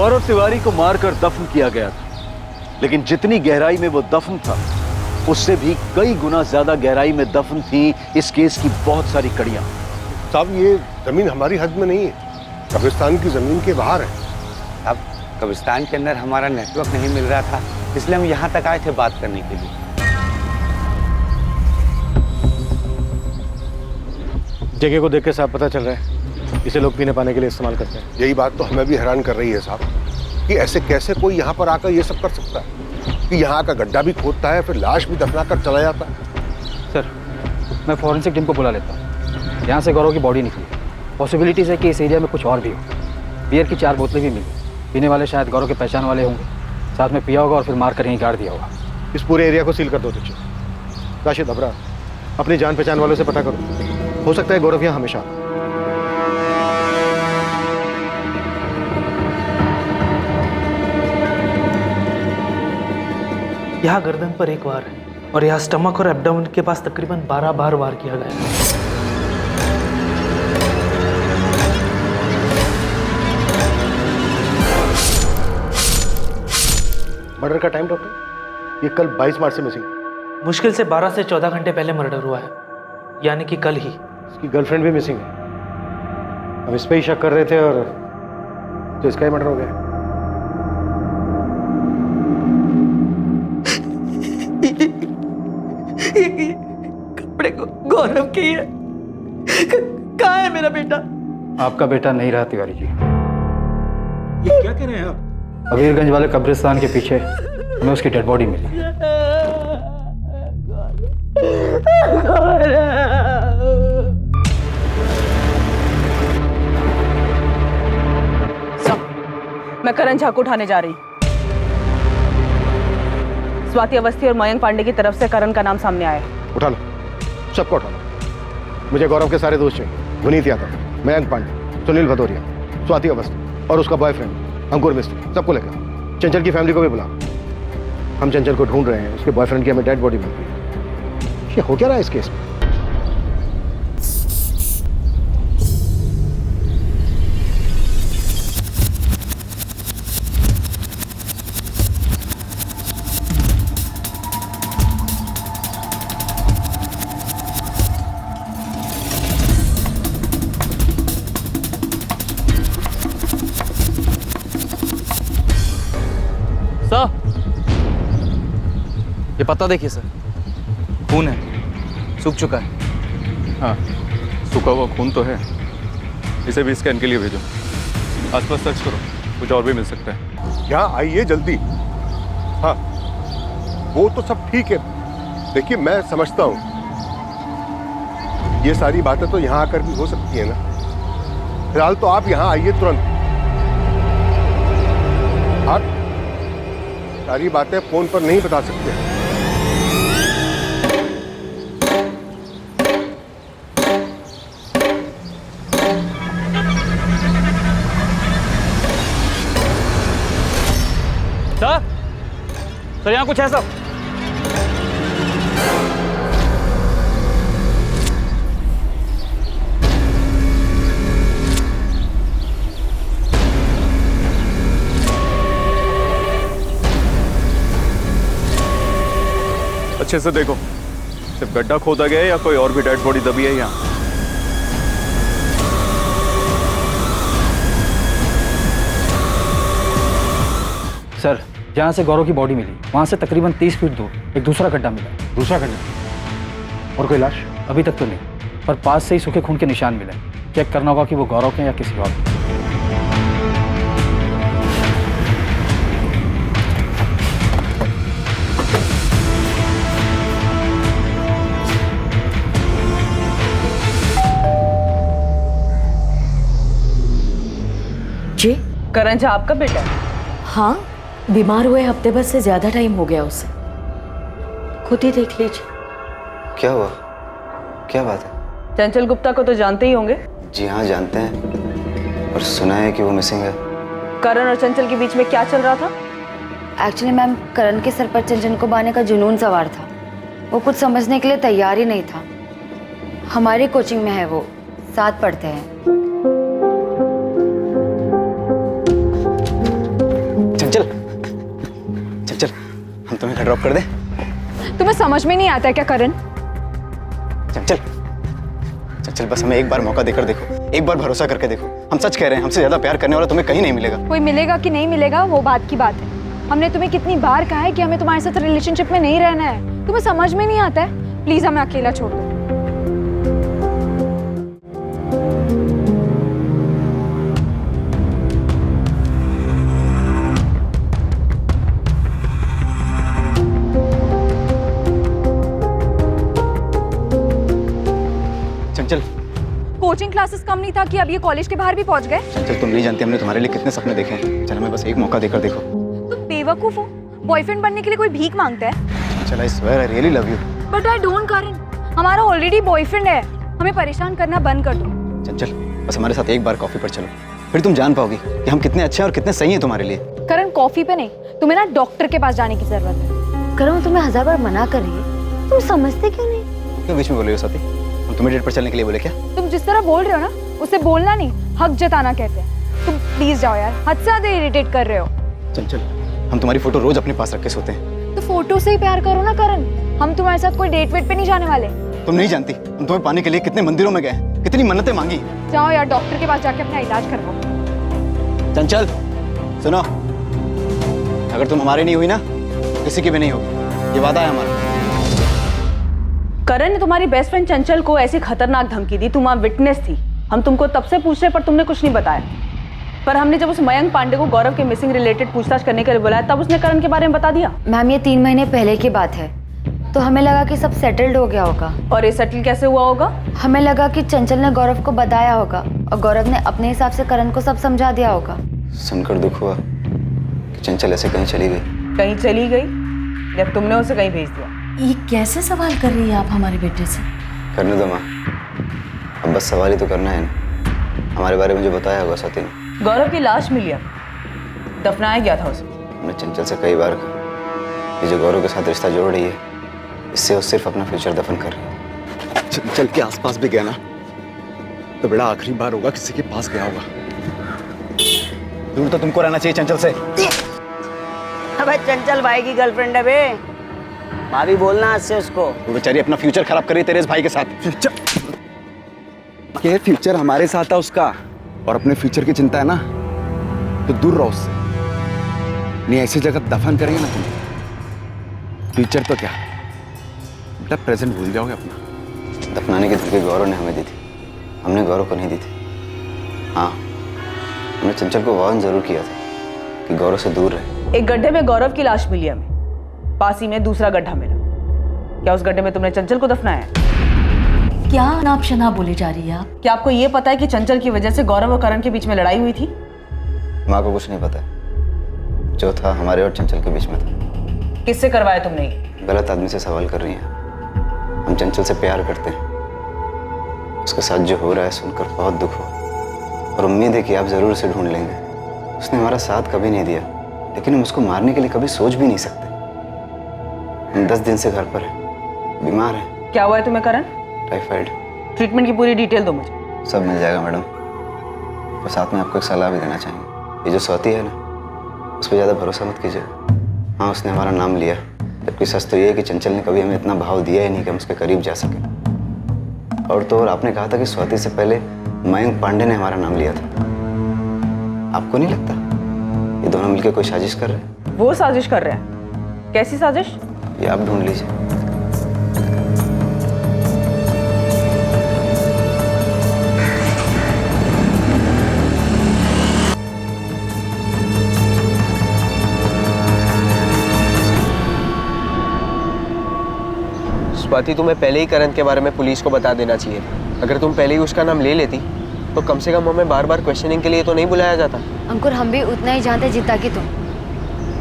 गौरव तिवारी को मारकर दफन किया गया था, लेकिन जितनी गहराई में वो दफन था उससे भी कई गुना ज्यादा गहराई में दफन थी इस केस की बहुत सारी कड़ियां। साहब ये जमीन हमारी हद में नहीं है, कब्रिस्तान की जमीन के बाहर है। अब कब्रिस्तान के अंदर हमारा नेटवर्क नहीं मिल रहा था, इसलिए हम यहाँ तक आए थे बात करने के लिए। जगह को देख के साहब पता चल रहा है इसे लोग पीने पाने के लिए इस्तेमाल करते हैं। यही बात तो हमें भी हैरान कर रही है साहब, कि ऐसे कैसे कोई यहाँ पर आकर ये सब कर सकता है, कि यहाँ का गड्ढा भी खोदता है फिर लाश भी दफना कर चला जाता है। सर, मैं फॉरेंसिक टीम को बुला लेता हूँ। यहाँ से गौरव की बॉडी निकली, पॉसिबिलिटीज है कि इस एरिया में कुछ और भी हो। बियर की 4 बोतलें भी मिली, पीने वाले शायद गौरव के पहचान वाले होंगे, साथ में पिया होगा और फिर मार कर यहीं गाड़ दिया होगा। इस पूरे एरिया को सील कर दो तुझे। राशिद अबरा, अपनी जान पहचान वालों से पता करो, हो सकता है गौरव यहाँ हमेशा। यहाँ गर्दन पर 1 वार है और यहाँ स्टमक और एब्डोमेन के पास तकरीबन 12 बार वार किया गया है। मर्डर का टाइम डॉक्टर? ये कल 22 मार्च से मिसिंग है। मुश्किल से 12 से 14 घंटे पहले मर्डर हुआ है, यानी कि कल ही। इसकी गर्लफ्रेंड भी मिसिंग है। हम इस पे ही शक कर रहे थे और तो इसका ही मर्डर हो गया। कपड़े गौरव के ही है। कहाँ है मेरा बेटा? आपका बेटा नहीं रहा तिवारी जी। ये क्या कह रहे हैं आप? अबीरगंज वाले कब्रिस्तान के पीछे हमें उसकी डेड बॉडी मिली। मैं करण झा को उठाने जा रही हूँ। स्वाति अवस्थी और मयंक पांडे की तरफ से करण का नाम सामने आया। उठा लो, सबको उठा लो। मुझे गौरव के सारे दोस्त चाहिए। विनीत यादव, मयंक पांडे, सुनील भदौरिया, स्वाति अवस्थी और उसका बॉयफ्रेंड अंकुर मिस्त्री, सबको लेकर। चंचल की फैमिली को भी बुला। हम चंचल को ढूंढ रहे हैं, उसके बॉयफ्रेंड की हमें डेड बॉडी मिल गई। ये हो क्या रहा है इस केस में? सर, ये पता देखिए सर, खून है, सूख चुका है। हाँ, सूखा हुआ खून तो है। इसे भी स्कैन के लिए भेजो। आसपास सर्च करो, कुछ और भी मिल सकता है। यहाँ आइए जल्दी। हाँ वो तो सब ठीक है, देखिए मैं समझता हूँ ये सारी बातें तो यहाँ आकर भी हो सकती है ना। फिलहाल तो आप यहाँ आइए तुरंत। आप सारी बातें फोन पर नहीं बता सकते। सर यहाँ कुछ है सब। अच्छे से देखो, सिर्फ गड्ढा खोदा गया है या कोई और भी डेड बॉडी दबी है यहाँ? सर, जहाँ से गौरव की बॉडी मिली वहाँ से तकरीबन 30 फीट दूर एक दूसरा गड्ढा मिला। दूसरा गड्ढा? और कोई लाश? अभी तक तो नहीं, पर पास से ही सूखे खून के निशान मिले। चेक करना होगा कि वो गौरव के या किसी और के। जी? करण झा आपका बेटा है? हाँ, बीमार हुए हफ्ते भर से ज्यादा टाइम हो गया उसे। खुद ही देख लीजिए। क्या हुआ? क्या बात है? चंचल गुप्ता को तो जानते ही होंगे। जी हाँ, जानते हैं, और सुना है कि वो मिसिंग है। करण और चंचल के बीच में क्या चल रहा था? एक्चुअली मैम, करण के सर पर चंचल को बांधने का जुनून सवार था। वो कुछ समझने के लिए तैयार ही नहीं था। हमारी कोचिंग में है वो, साथ पढ़ते हैं। ड्रॉप कर दे? तुम्हें समझ में नहीं आता है क्या करण? चंचल, चंचल बस हमें एक बार मौका देकर देखो, एक बार भरोसा करके देखो। हम सच कह रहे हैं, हमसे ज्यादा प्यार करने वाला तुम्हें कहीं नहीं मिलेगा। कोई मिलेगा कि नहीं मिलेगा वो बात की बात है। हमने तुम्हें कितनी बार कहा है कि हमें तुम्हारे साथ रिलेशनशिप में नहीं रहना है, तुम्हें समझ में नहीं आता है। प्लीज हमें अकेला छोड़ दो। चंचल, कोचिंग क्लासेस कम नहीं था कि अब ये कॉलेज के बाहर भी पहुंच गए। चंचल तुम नहीं जानती हमने तुम्हारे लिए कितने सपने देखे हैं। चल हमें बस एक मौका देकर देखो। तुम बेवकूफ हो, बॉयफ्रेंड बनने के लिए कोई भीख मांगता है? चल I swear I really love you. But I don't Karan, हमारा ऑलरेडी बॉयफ्रेंड है, हमें परेशान करना बंद कर दो। चंचल बस हमारे साथ एक बार कॉफी पर चलो, फिर तुम जान पाओगी कि हम कितने अच्छे हैं और कितने सही हैं तुम्हारे लिए। करण कॉफी पे नहीं, तुम्हें ना डॉक्टर के पास जाने की जरूरत है। करण मैं तुम्हें 1000 बार मना कर रही है, तुम समझते क्यों नहीं? क्यों बीच में बोल रही हो स्वाति? हम तुम्हें डेट पर चलने के लिए बोले क्या? तुम जिस तरह बोल रहे हो ना, उसे बोलना नहीं हक जताना कहते हैं। तुम प्लीज जाओ यार, हद से ज्यादा इरिटेट कर रहे हो। चंचल हम तुम्हारी फोटो रोज अपने पास रख के सोते हैं। तो फोटो से ही प्यार करो ना करण, हम तुम्हारे साथ कोई डेट वेट पे नहीं जाने वाले। तुम नहीं जानती हम तुम्हें पाने के लिए कितने मंदिरों में गए, कितनी मन्नतें मांगी। जाओ यार, डॉक्टर के पास जाके अपना इलाज करवाओ। चंचल सुनो, अगर तुम हमारी नहीं हुई ना, किसी की भी नहीं होगी, ये वादा है हमारा। करण ने तुम्हारी बेस्ट फ्रेंड चंचल को ऐसी खतरनाक धमकी दी, तुम वहां विटनेस थी। हम तुमको तब से पूछ रहे पर तुमने कुछ नहीं बताया। पर हमने जब उस मयंक पांडे को गौरव के मिसिंग रिलेटेड पूछताछ करने के लिए बुलाया, तब उसने करण के बारे में बता दिया। मैम ये 3 महीने पहले की बात है, तो हमें लगा कि सब सेटल्ड हो गया होगा। और ये सेटल कैसे हुआ होगा? हमें लगा कि चंचल ने गौरव को बताया होगा और गौरव ने अपने हिसाब से करण को सब समझा दिया होगा। सुनकर दुख हुआ कि चंचल ऐसे कहीं चली गई। कहीं चली गई या तुमने उसे कहीं भेज दिया? ये कैसे सवाल कर रही है आप हमारे बेटे से? करने दो माँ, अब बस सवाल ही तो करना है ना। हमारे बारे में जो बताया होगा स्वाति ने। गौरव की लाश मिली, अब दफनाया गया था उसे। हमने चंचल से कई बार कहा, ये जो गौरव के साथ रिश्ता जोड़ रही है, इससे वो सिर्फ अपना फ्यूचर दफन कर रही है। चंचल के आसपास भी गया ना, तो बड़ा आखिरी बार होगा किसी के पास गया होगा। दूर तो तुमको रहना चाहिए चंचल से। अबे चंचल भाई की गर्लफ्रेंड है बे, भाभी बोलना आज से उसको। वो बेचारी अपना फ्यूचर खराब कर रही तेरे इस भाई के साथ। ये फ्यूचर हमारे साथ है उसका, और अपने फ्यूचर की चिंता है ना, तो दूर रहो उससे। नहीं ऐसी जगह दफन करेंगे ना तुम, फ्यूचर तो क्या बेटा, प्रेजेंट भूल जाओगे अपना। दफनाने की धमकी गौरव ने हमें दी थी, हमने गौरव को नहीं दी थी। हाँ हमने चंचल को वार्न जरूर किया था कि गौरव से दूर रहे। एक गड्ढे में गौरव की लाश मिली हमें, पास ही में दूसरा गड्ढा मिला। क्या उस गड्ढे में तुमने चंचल को दफनाया? क्या अनाप शनाप बोली जा रही है आप? क्या आपको ये पता है कि चंचल की वजह से गौरव और करण के बीच में लड़ाई हुई थी? माँ को कुछ नहीं पता है, जो था हमारे और चंचल के बीच में था। किससे करवाया तुमने ये? गलत आदमी से सवाल कर रही हैं। हम चंचल से प्यार करते हैं, उसके साथ जो हो रहा है सुनकर बहुत दुख हुआ, और उम्मीद है कि आप जरूर उसे ढूंढ लेंगे। उसने हमारा साथ कभी नहीं दिया, लेकिन हम उसको मारने के लिए कभी सोच भी नहीं सकते। हम 10 दिन से घर पर हैं, बीमार हैं। क्या हुआ है तुम्हें करण? टाइफाइड। ट्रीटमेंट की पूरी डिटेल दो मुझे। सब मिल जाएगा मैडम, और साथ में आपको एक सलाह भी देना चाहेंगे। ये जो स्वाति है ना, उस पर ज़्यादा भरोसा मत कीजिए। हाँ उसने हमारा नाम लिया, जबकि सच तो ये है कि चंचल ने कभी हमें इतना भाव दिया ही नहीं कि हम उसके करीब जा सके। और तो और आपने कहा था कि स्वाति से पहले मयंक पांडे ने हमारा नाम लिया था। आपको नहीं लगता ये दोनों मिलकर कोई साजिश कर रहे हैं? वो साजिश कर रहे हैं? कैसी साजिश? ये आप ढूंढ लीजिए। स्वाति तुम्हें पहले ही करण के बारे में पुलिस को बता देना चाहिए। अगर तुम पहले ही उसका नाम ले लेती तो कम से कम हमें बार बार क्वेश्चनिंग के लिए तो नहीं बुलाया जाता। अंकुर हम भी उतना ही जानते जितना कि तुम।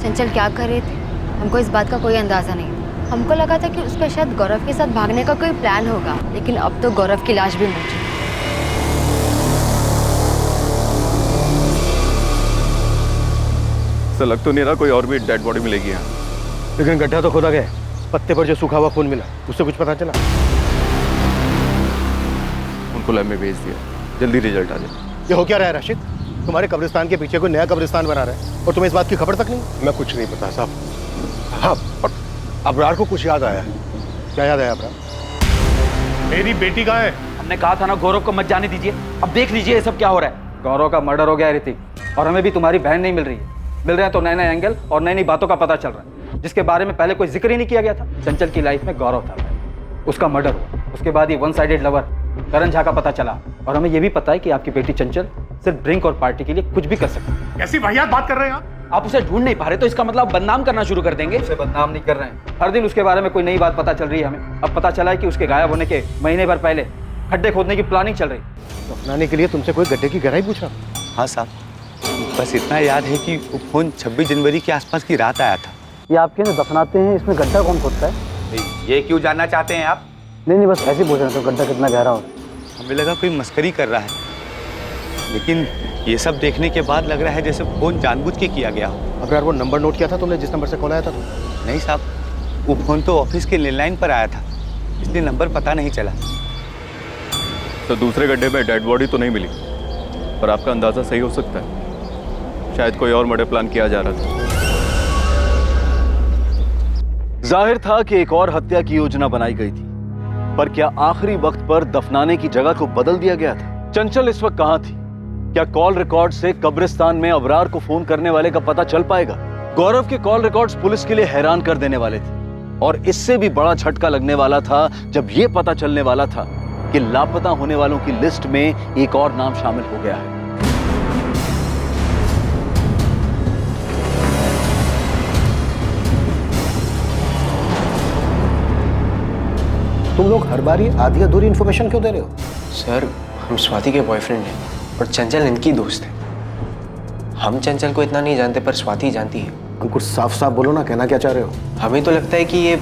चंचल क्या कर रहे थे हमको इस बात का कोई अंदाजा नहीं था। हमको लगा था कि उसका शायद गौरव के साथ भागने का कोई प्लान होगा, लेकिन अब तो गौरव की लाश भी मिल चुकी। ऐसा लग तो नहीं रहा कोई और भी डेड बॉडी मिलेगी यहाँ। लेकिन गड्ढा तो खोदा गया, पत्ते पर जो सूखा हुआ खून मिला उससे कुछ पता चला? उनको लैब में भेज दिया, जल्दी रिजल्ट आ जाए। ये हो क्या रहा है राशिद? तुम्हारे कब्रिस्तान के पीछे कोई नया कब्रिस्तान बना रहा है और तुम्हें इस बात की खबर तक नहीं? मैं कुछ नहीं पता साहब। हाँ अबरार को कुछ याद आया है। क्या याद आया अबरार? मेरी बेटी कहाँ है? हमने कहा था ना गौरव को मत जाने दीजिए। अब देख लीजिए ये सब क्या हो रहा है। गौरव का मर्डर हो गया है ऋतिक, और हमें भी तुम्हारी बहन नहीं मिल रही है। मिल रहे हैं तो नए नए एंगल और नई नई बातों का पता चल रहा है, जिसके बारे में पहले कोई जिक्र ही नहीं किया गया था। चंचल की लाइफ में गौरव था, उसका मर्डर हुआ, उसके बाद ये वन साइडेड लवर करण झा का पता चला, और हमें ये भी पता है कि आपकी बेटी चंचल सिर्फ ड्रिंक और पार्टी के लिए कुछ भी कर सकती है। कैसी वाहियात बात कर रहे हैं आप उसे ढूंढ नहीं पा रहे तो इसका मतलब आप बदनाम करना शुरू कर देंगे। उसे बदनाम नहीं कर रहे हैं, हर दिन उसके बारे में कोई नई बात पता चल रही है हमें। अब पता चला है कि उसके गायब होने के महीने भर पहले खड्डे खोदने की प्लानिंग चल रही। दफनाने के लिए तुमसे कोई गड्ढे की गहराई पूछा? हाँ साहब, बस इतना याद है कि वो फोन 26 जनवरी के आसपास की रात आया था। ये आपके ना दफनाते हैं, इसमें गड्ढा कौन खोदता है? ये क्यों जानना चाहते हैं आप? नहीं, बस ऐसे पूछ रहे थे गड्ढा कितना गहरा हो। हमें लगा कोई मस्करी कर रहा है, लेकिन ये सब देखने के बाद लग रहा है जैसे फोन जानबूझ के किया गया हो। अब यार वो नंबर नोट किया था तुमने जिस नंबर से कॉल आया था? नहीं साहब, वो फोन तो ऑफिस के लैंडलाइन पर आया था, इसलिए नंबर पता नहीं चला। तो दूसरे गड्ढे में डेड बॉडी तो नहीं मिली, पर आपका अंदाजा सही हो सकता है, शायद कोई और मर्डर प्लान किया जा रहा था। जाहिर था कि एक और हत्या की योजना बनाई गई थी, पर क्या आखिरी वक्त पर दफनाने की जगह को बदल दिया गया था? चंचल इस वक्त कहां थी? क्या कॉल रिकॉर्ड से कब्रिस्तान में अबरार को फोन करने वाले का पता चल पाएगा? गौरव के कॉल रिकॉर्ड्स पुलिस के लिए हैरान कर देने वाले थे, और इससे भी बड़ा झटका लगने वाला था जब यह पता चलने वाला था कि लापता होने वालों की लिस्ट में एक और नाम शामिल हो गया है। तुम लोग हर बार ये आधी अधूरी इन्फॉर्मेशन क्यों दे रहे हो? सर, हम स्वाति के बॉयफ्रेंड हैं और चंचल इनकी दोस्त है। हम चंचल को इतना नहीं जानते, पर स्वाति जानती है। अंकुर, साफ साफ बोलो ना, कहना क्या चाह रहे हो? हमें तो लगता है कि ये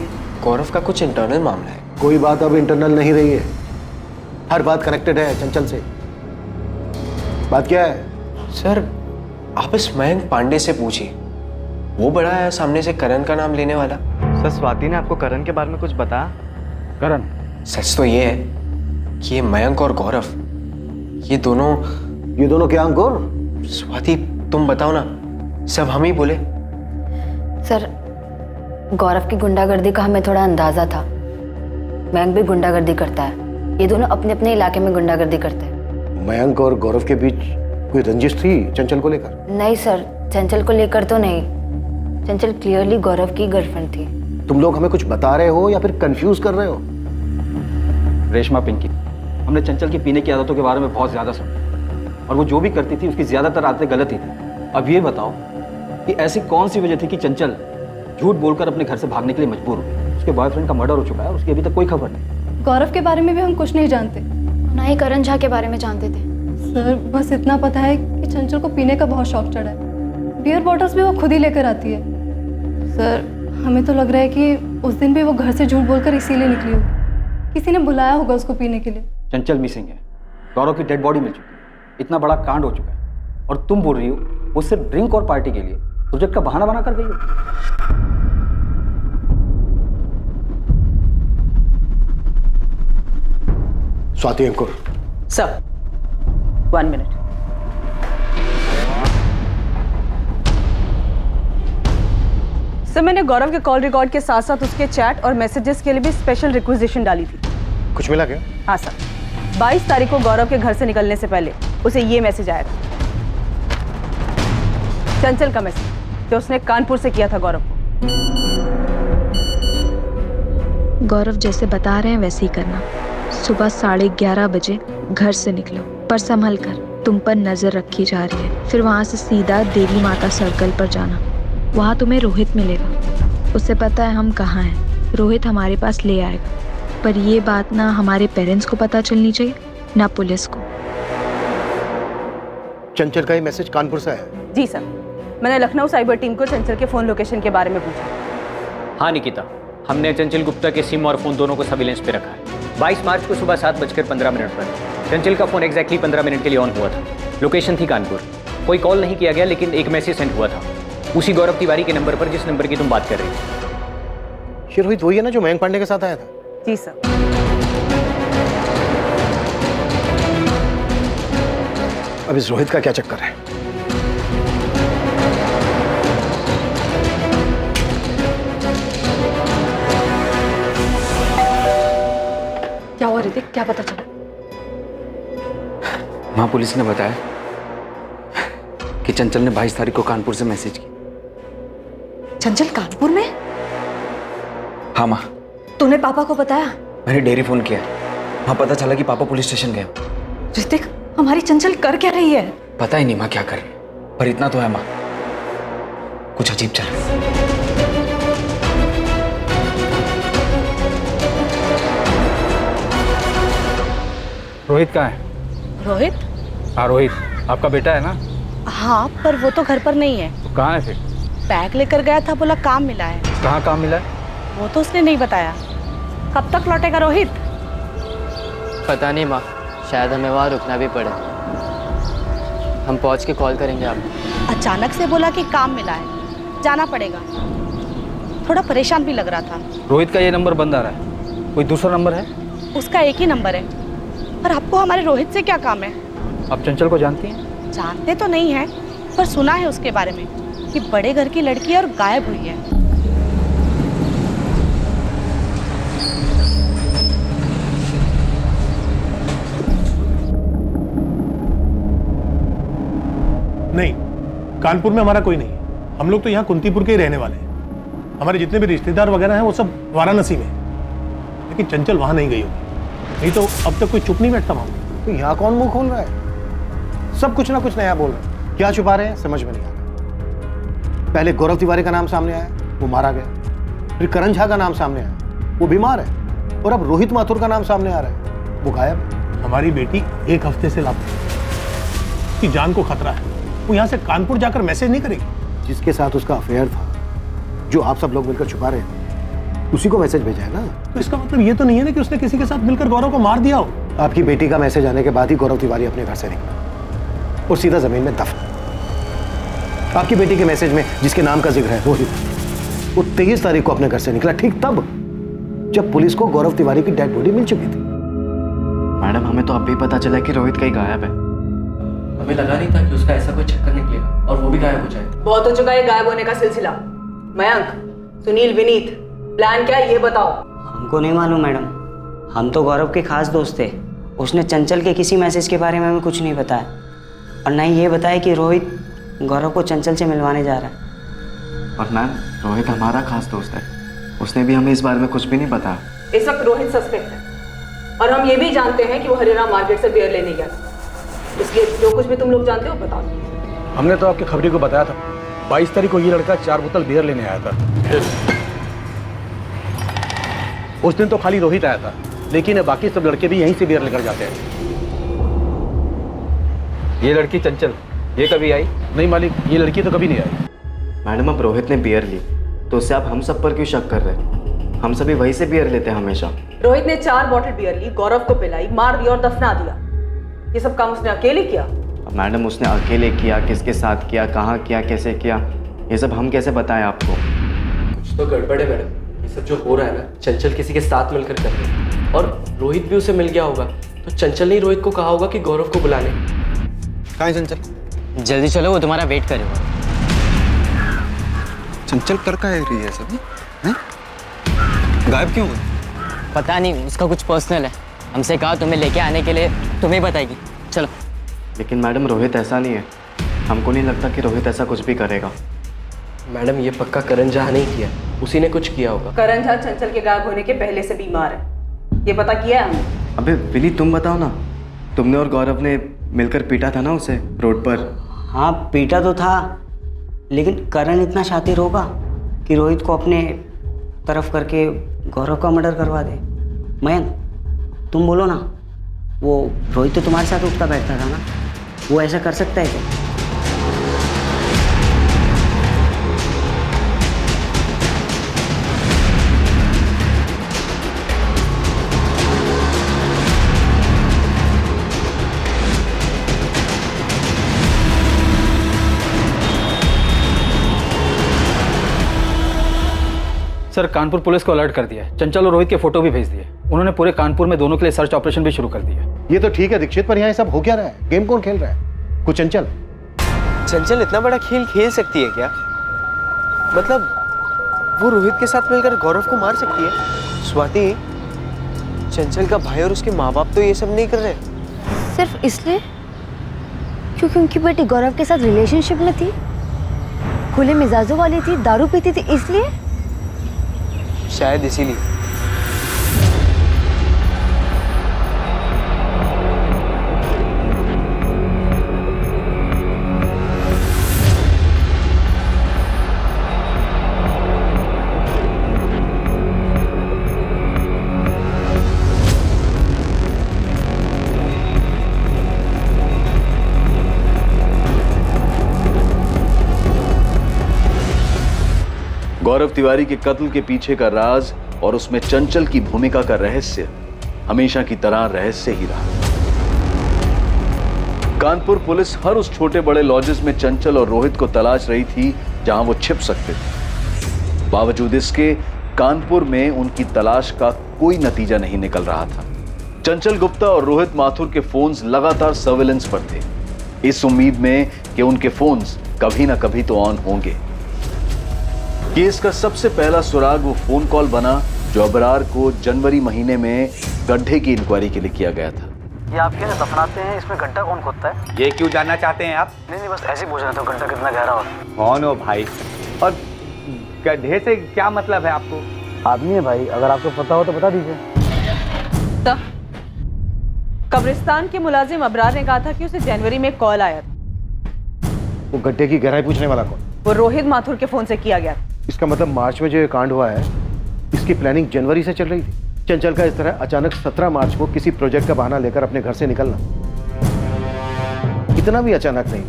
गौरव का कुछ इंटरनल मामला है। कोई बात अब इंटरनल नहीं रही है, हर बात कनेक्टेड है चंचल से। बात क्या है? सर, आप इस मयंक पांडे से पूछिए, वो बड़ा है सामने से करण का नाम लेने वाला। सर, स्वाति ने आपको करण के बारे में कुछ बताया? करण? सच तो ये है कि ये मयंक और गौरव, ये दोनों क्या अंकुर? स्वाति, तुम बताओ ना, सब हम ही बोले। सर, गौरव की गुंडागर्दी का हमें थोड़ा अंदाजा था। मयंक भी गुंडागर्दी करता है, ये दोनों अपने अपने इलाके में गुंडागर्दी करते हैं। मयंक और गौरव के बीच कोई रंजिश थी चंचल को लेकर? नहीं सर, चंचल को लेकर तो नहीं। चंचल क्लियरली गौरव की गर्लफ्रेंड थी। तुम लोग हमें कुछ बता रहे हो या फिर कंफ्यूज कर रहे हो? रेशमा पिंकी, हमने चंचल की पीने की आदतों के बारे में बहुत ज्यादा सुना, और वो जो भी करती थी उसकी ज्यादातर आदतें गलत ही थी। अब ये बताओ कि ऐसी कौन सी वजह थी कि चंचल झूठ बोलकर अपने घर से भागने के लिए मजबूर हुई? उसके बॉयफ्रेंड का मर्डर हो चुका है और उसकी अभी तक कोई खबर नहीं। गौरव के बारे में भी हम कुछ नहीं जानते, ना ही करण झा के बारे में जानते थे। सर, बस इतना पता है कि चंचल को पीने का बहुत शौक चढ़ा है। बियर बॉटल्स भी वो खुद ही लेकर आती है। सर, हमें तो लग रहा है कि उस दिन भी वो घर से झूठ बोलकर इसीलिए निकली होगी, किसी ने बुलाया होगा उसको पीने के लिए। चंचल मिसिंग है, गौरव की डेड बॉडी मिल चुकी है, इतना बड़ा कांड हो चुका है, और तुम बोल रही हो वो सिर्फ ड्रिंक और पार्टी के लिए प्रोजेक्ट का बहाना बना कर गई हो। Swati, Ankur. Sir, 1 minute. Sir, मैंने गौरव के कॉल रिकॉर्ड के साथ साथ उसके चैट और मैसेजेस के लिए भी स्पेशल रिक्वेजिशन डाली थी। कुछ मिला क्या? हाँ सर, 22 तारीख को गौरव के घर से निकलने से पहले उसे ये मैसेज आया था, चंचल का मैसेज, जो उसने कानपुर से किया था गौरव को। गौरव जैसे बता रहे हैं वैसे ही करना। सुबह 11:30 बजे घर से निकलो, पर संभल कर, तुम पर नजर रखी जा रही है। फिर वहाँ से सीधा देवी माता सर्कल पर जाना, वहाँ तुम्हें रोहित मिलेगा। उसे पता है हम कहाँ हैं, रोहित हमारे पास ले आएगा। पर ये बात ना हमारे पेरेंट्स को पता चलनी चाहिए, ना पुलिस को। चंचल का ये मैसेज कानपुर से आया? जी सर, मैंने लखनऊ साइबर टीम को चंचल के फोन लोकेशन के बारे में पूछा। हाँ निकिता, हमने चंचल गुप्ता के सिम और फोन दोनों को सर्विलेंस पे रखा है। 22 मार्च को सुबह 7:15 पर चंचल का फोन एग्जैक्टली 15 मिनट के लिए ऑन हुआ था। लोकेशन थी कानपुर। कोई कॉल नहीं किया गया, लेकिन एक मैसेज सेंड हुआ था उसी गौरव तिवारी के नंबर पर जिस नंबर की तुम बात कर रही थी। ये रोहित वही है ना जो मयंक पांडे के साथ आया था? जी सर। अब इस रोहित का क्या चक्कर है? क्या हुआ ऋतिक, क्या पता चला? माँ, पुलिस ने बताया कि चंचल ने 22 तारीख को कानपुर से मैसेज की। चंचल कानपुर में? हाँ माँ, तूने पापा को बताया? मैंने डेयरी फोन किया, वहाँ पता चला कि पापा पुलिस स्टेशन गए। ऋतिक, हमारी चंचल कर क्या रही है? पता ही नहीं माँ क्या कर रही है, पर इतना तो है माँ, कुछ अजीब चल रहा है। रोहित कहाँ है? रोहित? हाँ रोहित, आपका बेटा है ना? हाँ, पर वो तो घर पर नहीं है। तो कहाँ है फिर? बैग लेकर गया था, बोला काम मिला है। कहाँ काम मिला है? वो तो उसने नहीं बताया। कब तक लौटेगा रोहित? पता नहीं माँ, शायद हमें वहाँ रुकना भी पड़े। हम पहुँच के कॉल करेंगे आपको। अचानक से बोला कि काम मिला है, जाना पड़ेगा। थोड़ा परेशान भी लग रहा था। रोहित का ये नंबर बंद आ रहा है, कोई दूसरा नंबर है? उसका एक ही नंबर है। पर आपको हमारे रोहित से क्या काम है? आप चंचल को जानती हैं? जानते तो नहीं है, पर सुना है उसके बारे में कि बड़े घर की लड़की है और गायब हुई है। नहीं, कानपुर में हमारा कोई नहीं है। हम लोग तो यहाँ कुंतीपुर के ही रहने वाले हैं। हमारे जितने भी रिश्तेदार वगैरह हैं वो सब वाराणसी में, लेकिन चंचल वहां नहीं गई होगी। नहीं तो अब तक कोई चुप नहीं बैठता वहां। तो यहाँ कौन मुंह खोल रहा है? सब कुछ ना कुछ नया बोल रहे हैं। क्या छुपा रहे हैं समझ में नहीं आ रहा। पहले गौरव तिवारी का नाम सामने आया, वो मारा गया। फिर करण झा का नाम सामने आया, वो बीमार है। और अब रोहित माथुर का नाम सामने आ रहा है, वो गायब। हमारी बेटी 1 हफ्ते से लापता है, उसकी जान को खतरा है। वो यहाँ से कानपुर जाकर मैसेज नहीं करेगी। जिसके साथ उसका अफेयर था, जो आप सब लोग मिलकर छुपा रहे थे, उसी को मैसेज भेजा है ना। तो इसका मतलब ये तो नहीं है ना कि उसने किसी के साथ मिलकर गौरव को मार दिया हो। आपकी बेटी का मैसेज आने के बाद ही गौरव तिवारी अपने घर से निकला और सीधा जमीन में दफन। आपकी बेटी के मैसेज में जिसके नाम का जिक्र है रोहित, वो 23 तारीख को अपने घर से निकला, ठीक तब जब पुलिस को गौरव तिवारी की डेड बॉडी मिल चुकी थी। मैडम, हमें तो अब भी पता चला कि रोहित कहीं गायब है। हमें लगा नहीं था कि उसका ऐसा कोई चक्कर निकलेगा और वो भी गायब हो जाए। बहुत हो चुका है गायब होने का सिलसिला। मयंक, सुनील, विनीत, प्लान क्या है ये बताओ। हमको नहीं मालूम मैडम, हम तो गौरव के खास दोस्त थे। उसने चंचल के किसी मैसेज के बारे में हमें कुछ नहीं बताया, और ना ही ये बताया कि रोहित गौरव को चंचल से मिलवाने जा रहा है। और मैम, रोहित हमारा खास दोस्त है, उसने भी हमें इस बारे में कुछ भी नहीं बताया। इस वक्त रोहित सस्पेक्ट है, और हम ये भी जानते हैं कि वो हरिराम मार्केट से बियर लेने गया। इसलिए जो कुछ भी तुम लोग जानते हो बताओ। हमने तो आपके खबरी को बताया था, 22 तारीख को ये लड़का 4 बोतल बियर लेने आया था। उस दिन तो खाली रोहित आया था, लेकिन बाकी सब लड़के भी यहीं से बियर लेकर जाते हैं। ये लड़की चंचल, ये कभी आई? नहीं मालिक, ये लड़की तो कभी नहीं आई। मैडम, अब रोहित ने बियर ली तो उससे आप हम सब पर क्यों शक कर रहे हैं? हम सभी वहीं से बियर लेते हैं हमेशा। रोहित ने 4 बॉटल बियर ली, गौरव को पिलाई, मार दिया और दफना दिया। ये सब काम उसने अकेले किया? मैडम, उसने अकेले किया, किसके साथ किया, कहाँ किया, कैसे किया, ये सब हम कैसे बताएं आपको? कुछ तो गड़बड़ है मैडम। ये सब जो हो रहा है ना, चंचल किसी के साथ मिलकर कर रही है, और रोहित भी उसे मिल गया होगा। तो चंचल ने रोहित को कहा होगा कि गौरव को बुला ले। कहाँ है चंचल? जल्दी चलो, वो तुम्हारा वेट करेगा। चंचल कर का रही है सभी हैं? गायब क्यों हुई? पता नहीं, उसका कुछ पर्सनल है। हमसे कहा तुम्हें लेके आने के लिए, तुम्हें बताएगी। चलो। लेकिन मैडम, रोहित ऐसा नहीं है। हमको नहीं लगता कि रोहित ऐसा कुछ भी करेगा। मैडम, ये पक्का करण झा नहीं किया, उसी ने कुछ किया होगा। करण झा चंचल के गायब होने के पहले से बीमार है, ये पता किया है हमने। अबे विनी, तुम बताओ ना, तुमने और गौरव ने मिलकर पीटा था ना उसे रोड पर? हाँ, पीटा तो था, लेकिन करण इतना शातिर होगा कि रोहित को अपने तरफ करके गौरव का मर्डर करवा दे। मयंक, तुम बोलो ना, वो रोहित तो तुम्हारे साथ उठता बैठता था ना, वो ऐसा कर सकता है क्या? सर, कानपुर पुलिस को अलर्ट कर दिया है। चंचल और रोहित के फोटो भी भेज दिए। उन्होंने पूरे कानपुर में दोनों के लिए सर्च ऑपरेशन भी शुरू कर दिया है। ये तो ठीक है दीक्षित, पर यहाँ सब हो क्या रहा है? गेम कौन खेल रहा है? कुछ चंचल? चंचल इतना बड़ा खेल खेल सकती है क्या? मतलब वो रोहित के साथ मिलकर गौरव को मार सकती है? स्वाति, चंचल का भाई और उसके माँ बाप तो ये सब नहीं कर रहे। सिर्फ इसलिए क्योंकि उनकी बेटी गौरव के साथ रिलेशनशिप में थी, खुले मिजाजों वाली थी, दारू पीती थी, इसलिए? शायद इसीलिए। गौरव तिवारी के कत्ल के पीछे का राज और उसमें चंचल की भूमिका का रहस्य हमेशा की तरह रहस्य ही रहा। कानपुर पुलिस हर उस छोटे बड़े लॉजेस में चंचल और रोहित को तलाश रही थी जहां वो छिप सकते थे। बावजूद इसके कानपुर में उनकी तलाश का कोई नतीजा नहीं निकल रहा था। चंचल गुप्ता और रोहित माथुर के फोन्स लगातार सर्विलेंस पर थे, इस उम्मीद में कि उनके फोन्स कभी ना कभी तो ऑन होंगे। केस का सबसे पहला सुराग वो फोन कॉल बना जो अबरार को जनवरी महीने में गड्ढे की इंक्वायरी के लिए किया गया था। ये आप क्या दफनाते हैं, इसमें गड्ढा कौन खोदता है? ये क्यों जानना चाहते हैं आप? नहीं, बस ऐसे ही पूछ रहा था, गड्ढा कितना गहरा होता? कौन हो भाई, और गड्ढे से क्या मतलब है आपको? आदमी है भाई, अगर आपको पता हो तो बता दीजिए। कब्रिस्तान के मुलाजिम अबरार ने कहा था कि उसे जनवरी में कॉल आया था। वो गड्ढे की गहराई पूछने वाला कौन? वो रोहित माथुर के फोन से किया गया। इसका मतलब मार्च में जो ये कांड हुआ है, इसकी प्लानिंग जनवरी से चल रही थी। चंचल का इस तरह अचानक 17 मार्च को किसी प्रोजेक्ट का बहाना लेकर अपने घर से निकलना इतना भी अचानक नहीं।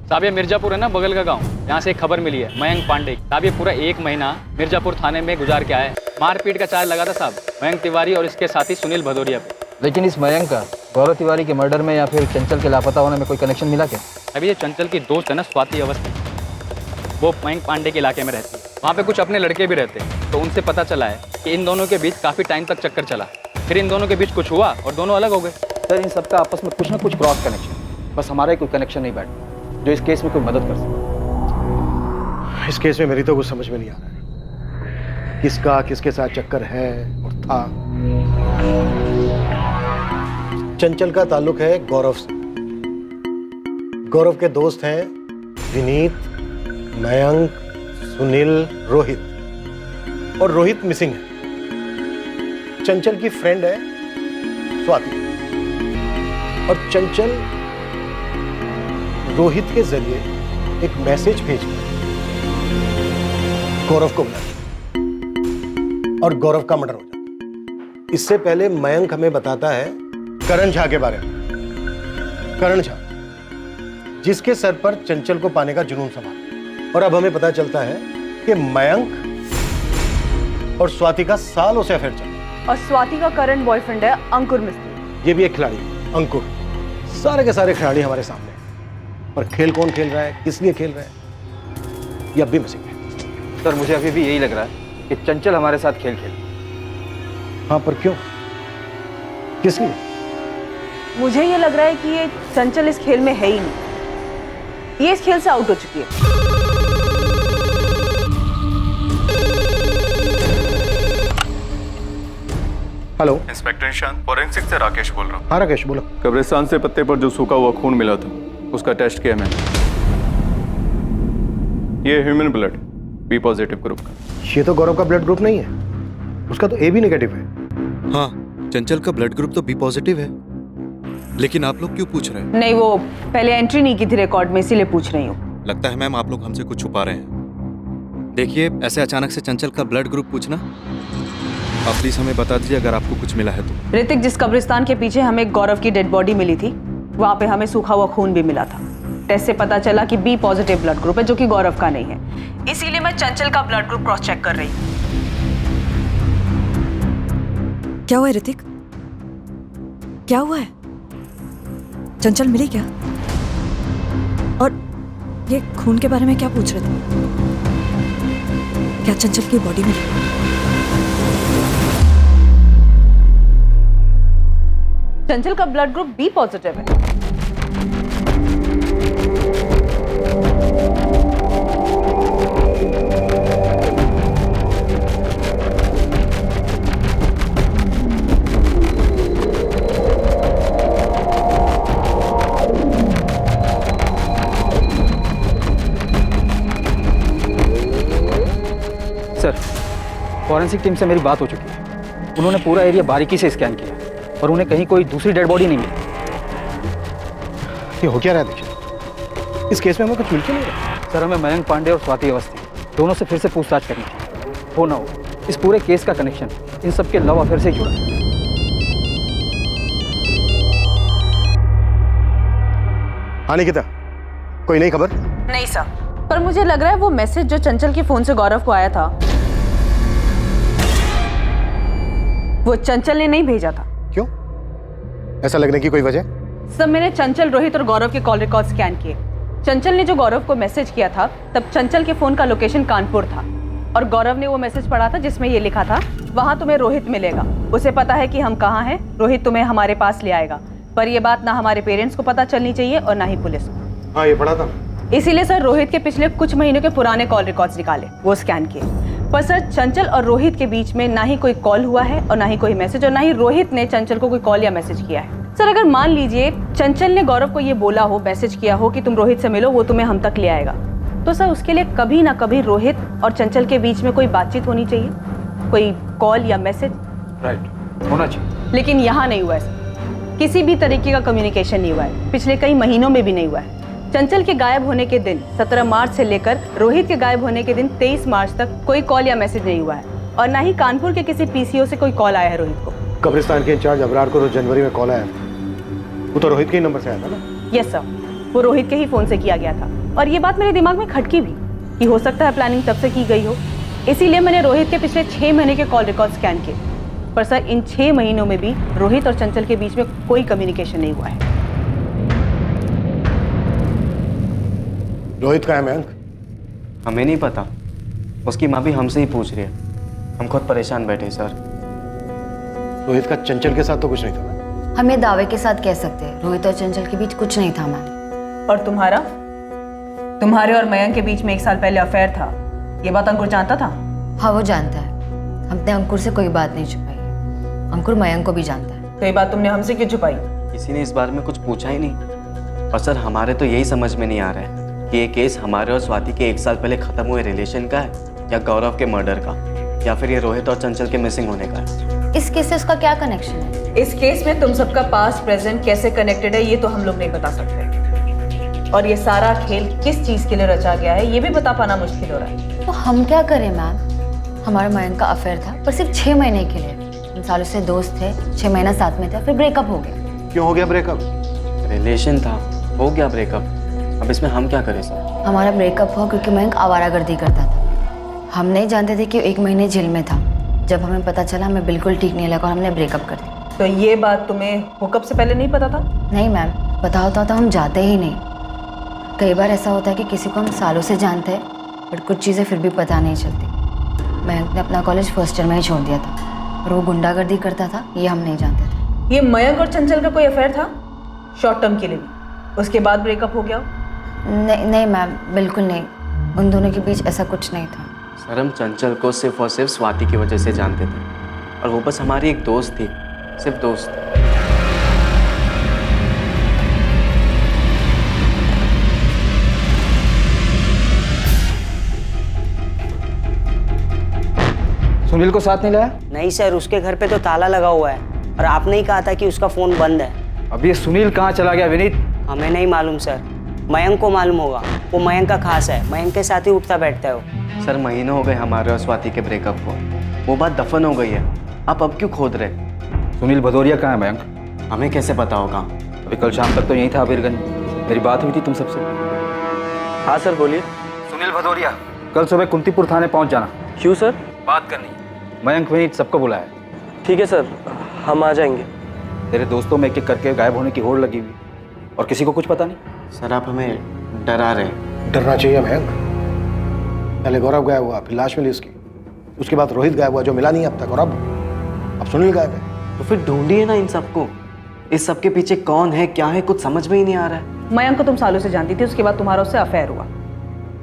साहब ये मिर्जापुर है ना, बगल का गांव, यहाँ से एक खबर मिली है मयंक पांडे। साहब ये पूरा 1 महीना मिर्जापुर थाने में गुजार के आए। मारपीट का चार्ज लगा था साहब मयंक तिवारी और इसके साथी सुनील भदौरिया पे। लेकिन इस मयंक का गौरव तिवारी के मर्डर में या फिर चंचल के लापता होने में कोई कनेक्शन मिला क्या? अभी ये चंचल की दोस्त है ना स्वाति अवस्थी, वो मयंक पांडे के इलाके में रहती है। वहाँ पे कुछ अपने लड़के भी रहते हैं, तो उनसे पता चला है कि इन दोनों के बीच काफ़ी टाइम तक चक्कर चला। फिर इन दोनों के बीच कुछ हुआ और दोनों अलग हो गए। सर इन सबका आपस में कुछ ना कुछ क्रॉस कनेक्शन, बस हमारा ही कोई कनेक्शन नहीं बैठा जो इस केस में कोई मदद कर सके। इस केस में मेरी तो कुछ समझ में नहीं आ रहा है, किसका किसके साथ चक्कर है और था। चंचल का ताल्लुक है गौरव से। गौरव के दोस्त हैं विनीत, मयंक, सुनील, रोहित, और रोहित मिसिंग है। चंचल की फ्रेंड है स्वाति, और चंचल रोहित के जरिए एक मैसेज भेजकर गौरव को बुलाता और गौरव का मर्डर हो जाता। इससे पहले मयंक हमें बताता है करण झा के बारे में। करण झा जिसके सर पर चंचल को पाने का जुनून सवार, और अब हमें पता चलता है कि मयंक और स्वाति का सालों से अफेयर चल रहा है। और स्वाति का करंट बॉयफ्रेंड है अंकुर मिस्त्री। ये भी एक खिलाड़ी है अंकुर। सारे के सारे खिलाड़ी हमारे सामने हैं, पर खेल कौन खेल रहा है, किस लिए खेल रहा है, ये अब भी मिसिंग है। सर मुझे अभी भी यही लग रहा है कि चंचल हमारे साथ खेल खेल। हाँ पर क्यों, किस लिए? मुझे ये लग रहा है कि ये चंचल इस खेल में है ही नहीं, ये इस खेल से आउट हो चुकी है। हेलो इंस्पेक्टर निशांत, फॉरेंसिक से राकेश बोल रहा हूँ। हाँ राकेश बोलो। कब्रिस्तान से पत्ते पर जो सूखा हुआ खून मिला था उसका टेस्ट किया मैंने, ये human blood B positive group का। ये तो गौरव का ब्लड ग्रुप नहीं है, उसका तो ए बी नेगेटिव है। हाँ चंचल का ब्लड ग्रुप तो बी पॉजिटिव है, लेकिन आप लोग क्यों पूछ रहे हैं? नहीं, वो पहले एंट्री नहीं की थी रिकॉर्ड में, इसीलिए पूछ रही हूँ। लगता है मैम आप लोग हमसे कुछ छुपा रहे हैं। देखिए ऐसे अचानक से चंचल का ब्लड ग्रुप पूछना, आप प्लीज हमें बता दीजिए अगर आपको कुछ मिला है तो। ऋतिक, जिस कब्रिस्तान के पीछे हमें गौरव की डेड बॉडी मिली थी, वहाँ पे हमें सूखा हुआ खून भी मिला था। टेस्ट से पता चला कि बी पॉजिटिव ब्लड ग्रुप है, जो कि गौरव का नहीं है। इसीलिए मैं चंचल का ब्लड ग्रुप क्रॉस चेक कर रही हूँ। क्या हुआ है ऋतिक, क्या हुआ है? चंचल मिली क्या? और ये खून के बारे में क्या पूछ रहे थे? क्या चंचल की बॉडी मिली? चंचल का ब्लड ग्रुप बी पॉजिटिव है। फॉरेंसिक टीम से मेरी बात हो चुकी है। उन्होंने पूरा एरिया बारीकी से स्कैन किया और उन्हें कहीं कोई दूसरी डेड बॉडी नहीं मिली। ये हो क्या रहा है दीक्षित? इस केस में हमें कुछ मिल क्यों नहीं रहा? सर, हमें मयंक पांडे और स्वाति अवस्थी दोनों से फिर से पूछताछ करनी है। हो ना हो, इस पूरे केस का कनेक्शन इन सब के लव अफेयर से जुड़ा है। हाँ निकिता, कोई नई खबर? नहीं सर, पर मुझे लग रहा है वो मैसेज जो चंचल के फोन से गौरव को आया था वो चंचल ने नहीं भेजा था। क्यों? ऐसा लगने की कोई वजह? सर, मैंने चंचल, रोहित और गौरव के कॉल रिकॉर्ड स्कैन किए। चंचल ने जो गौरव को मैसेज किया था तब चंचल के फोन का लोकेशन कानपुर था और गौरव ने वो मैसेज पढ़ा था जिसमें ये लिखा था, वहां तुम्हें रोहित मिलेगा, उसे पता है कि हम कहाँ हैं, रोहित तुम्हें हमारे पास ले आएगा। पर ये बात ना हमारे पेरेंट्स को पता चलनी चाहिए और ना ही पुलिस को। हाँ, ये पढ़ा था। इसीलिए सर रोहित के पिछले कुछ महीनों के पुराने कॉल रिकॉर्ड्स निकाले, वो स्कैन किए। पर सर, चंचल और रोहित के बीच में ना ही कोई कॉल हुआ है और ना ही कोई मैसेज, और ना ही रोहित ने चंचल को कोई कॉल या मैसेज किया है। सर, अगर मान लीजिए चंचल ने गौरव को ये बोला हो, मैसेज किया हो कि तुम रोहित से मिलो, वो तुम्हें हम तक ले आएगा, तो सर उसके लिए कभी ना कभी रोहित और चंचल के बीच में कोई बातचीत होनी चाहिए, कोई कॉल या मैसेज। राइट, होना चाहिए। लेकिन यहाँ नहीं हुआ है, किसी भी तरीके का कम्युनिकेशन नहीं हुआ है, पिछले कई महीनों में भी नहीं हुआ है। चंचल के गायब होने के दिन 17 मार्च से लेकर रोहित के गायब होने के दिन 23 मार्च तक कोई कॉल या मैसेज नहीं हुआ है और ना ही कानपुर के किसी पीसीओ से कोई कॉल आया है रोहित को। कब्रिस्तान के इंचार्ज अबरार को जनवरी में कॉल आया, वो तो रोहित के ही नंबर से आया था ना? यस सर, वो रोहित के ही फोन से किया गया था और ये बात मेरे दिमाग में खटकी भी कि हो सकता है प्लानिंग तब से की गई हो। इसीलिए मैंने रोहित के पिछले 6 महीने के कॉल रिकॉर्ड स्कैन किए। पर सर, इन 6 महीनों में भी रोहित और चंचल के बीच में कोई कम्युनिकेशन नहीं हुआ है। रोहित का है मयंक? हमें नहीं पता, उसकी माँ भी हमसे ही पूछ रही है। हम खुद परेशान बैठे सर। रोहित का चंचल के साथ तो कुछ नहीं था। हम ये दावे के साथ कह सकते हैं रोहित और चंचल के बीच कुछ नहीं था मैम। और तुम्हारे और मयंक के बीच में 1 साल पहले अफेयर था, ये बात अंकुर जानता था? हाँ, वो जानता है। हमने अंकुर से कोई बात नहीं छुपाई। अंकुर मयंक को भी जानता है। तो ये बात तुमने हमसे क्यों छुपाई? किसी ने इस बारे में कुछ पूछा ही नहीं। और सर, हमारे तो यही समझ में नहीं आ रहा है कि ये केस हमारे और स्वाति के 1 साल पहले खत्म हुए रिलेशन का है या गौरव के मर्डर का, या फिर ये रोहित और चंचल के मिसिंग होने का है। इस केस से उसका क्या कनेक्शन है? इस केस में तुम सबका पास्ट प्रेजेंट कैसे कनेक्टेड है ये तो हम लोग नहीं बता सकते, और ये सारा खेल किस चीज के लिए रचा गया है ये भी बता पाना मुश्किल हो रहा है। तो हम क्या करें मैम? हमारा मयंक का अफेयर था पर सिर्फ 6 महीने के लिए। हम सालों से दोस्त थे, 6 महीना साथ में थे, फिर ब्रेकअप हो गया। क्यों हो गया ब्रेकअप? रिलेशन था, हो गया ब्रेकअप। अब इसमें हम क्या करें सर? हमारा ब्रेकअप हुआ क्योंकि मयंक आवारागर्दी करता था। हम नहीं जानते थे कि 1 महीने जेल में था। जब हमें पता चला हमें बिल्कुल ठीक नहीं लगा और हमने ब्रेकअप कर दिया। तो ये बात तुम्हें हुकअप से पहले नहीं पता था? नहीं मैम, पता होता तो हम जाते ही नहीं। कई बार ऐसा होता है कि किसी को हम सालों से जानते हैं बट कुछ चीज़ें फिर भी पता नहीं चलती। मयंक ने अपना कॉलेज फर्स्ट ईयर में ही छोड़ दिया था और वो गुंडागर्दी करता था, ये हम नहीं जानते थे। ये मयंक और चंचल का कोई अफेयर था शॉर्ट टर्म के लिए भी, उसके बाद ब्रेकअप हो गया? नहीं मैम, बिल्कुल नहीं। उन दोनों के बीच ऐसा कुछ नहीं था। सर, हम चंचल को सिर्फ और सिर्फ स्वाति की वजह से जानते थे और वो बस हमारी एक दोस्त थी, सिर्फ दोस्त। सुनील को साथ नहीं लाया? नहीं सर, उसके घर पे तो ताला लगा हुआ है और आपने ही कहा था कि उसका फ़ोन बंद है। अब ये सुनील कहाँ चला गया विनीत? हमें नहीं मालूम सर, मयंक को मालूम होगा। वो मयंक का खास है, मयंक के साथ ही उठता बैठता है वो। सर, महीनों हो गए हमारे और स्वाति के ब्रेकअप को। वो बात दफन हो गई है, आप अब क्यों खोद रहे? सुनील भदौरिया कहाँ है मयंक? हमें कैसे पता होगा? अभी कल शाम तक तो यहीं था अबीरगंज। मेरी बात हुई थी तुम सबसे। हाँ सर, बोलिए। सुनील भदौरिया, कल सुबह कुंतीपुर थाने पहुँच जाना। क्यों सर? बात करनी। मयंक विनीत सबको बुलाया। ठीक है सर, हम आ जाएंगे। तेरे दोस्तों में एक-एक करके गायब होने की होड़ लगी हुई और किसी को कुछ पता नहीं। सर, आप हमें डरा रहे हैं। डरना चाहिए मयंक। पहले गौरव गायब हुआ, फिर लाश मिली उसकी, उसके बाद रोहित गायब हुआ जो मिला नहीं अब तक, और अब सुनील गायब है। तो फिर ढूंढिए ना इन सबको। इस सब के पीछे कौन है, क्या है, कुछ समझ में ही नहीं आ रहा है। मयंक को तुम सालों से जानती थी, उसके बाद तुम्हारा उससे अफेयर हुआ।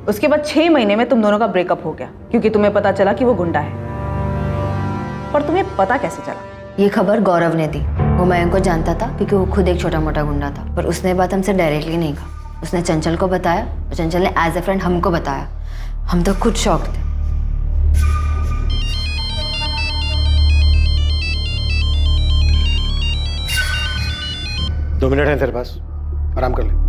उसके बाद 6 महीने में तुम दोनों का ब्रेकअप हो गया क्योंकि तुम्हें पता चला कि वो गुंडा है। पर तुम्हें पता कैसे चला? ये खबर गौरव ने दी। वो मयंक को जानता था क्योंकि वो खुद एक छोटा मोटा गुंडा था, पर उसने बात हमसे डायरेक्टली नहीं कहा। उसने चंचल को बताया और चंचल ने एज ए फ्रेंड हमको बताया। हम तो खुद शॉक थे। 2 मिनट है तेरे पास, आराम कर ले।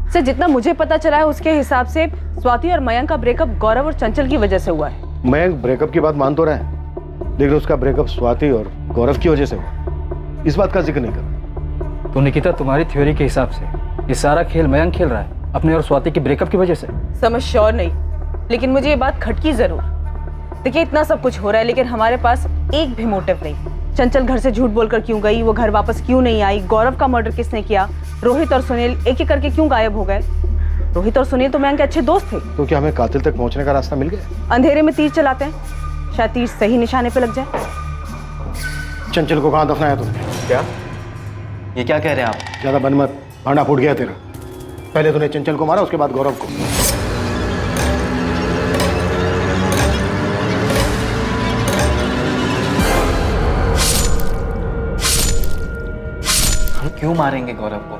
सर जितना मुझे पता चला है उसके हिसाब से स्वाति और मयंक का ब्रेकअप गौरव और चंचल की वजह से हुआ है। मयंक ब्रेकअप की बात मान तो रहा है, लेकिन उसका ब्रेकअप स्वाति और गौरव की वजह से हुआ, इस बात का जिक्र नहीं कर। तो निकिता, तुम्हारी थ्योरी के हिसाब से ये सारा खेल मयंक खेल रहा है अपने और स्वाति की ब्रेकअप की वजह से? समझ श्योर नहीं, लेकिन मुझे ये बात खटकी जरूर। देखिए इतना सब कुछ हो रहा है लेकिन हमारे पास एक भी मोटिव नहीं। चंचल घर से झूठ बोलकर क्यों गई, वो घर वापस क्यों नहीं आई, गौरव का मर्डर किसने किया, रोहित और सुनील एक एक करके क्यों गायब हो गए। रोहित और सुनील तो मयंक के अच्छे दोस्त थे। तो क्या हमें कातिल तक पहुंचने का रास्ता मिल गया? अंधेरे में तीर चलाते हैं, शायद तीर सही निशाने पे लग जाए। चंचल को कहाँ दफनाया तुमने? क्या ये क्या कह रहे हैं आप? ज्यादा बन मत, भांडा फूट गया तेरा। पहले तूने चंचल को मारा, उसके बाद गौरव को। हम क्यों मारेंगे गौरव को?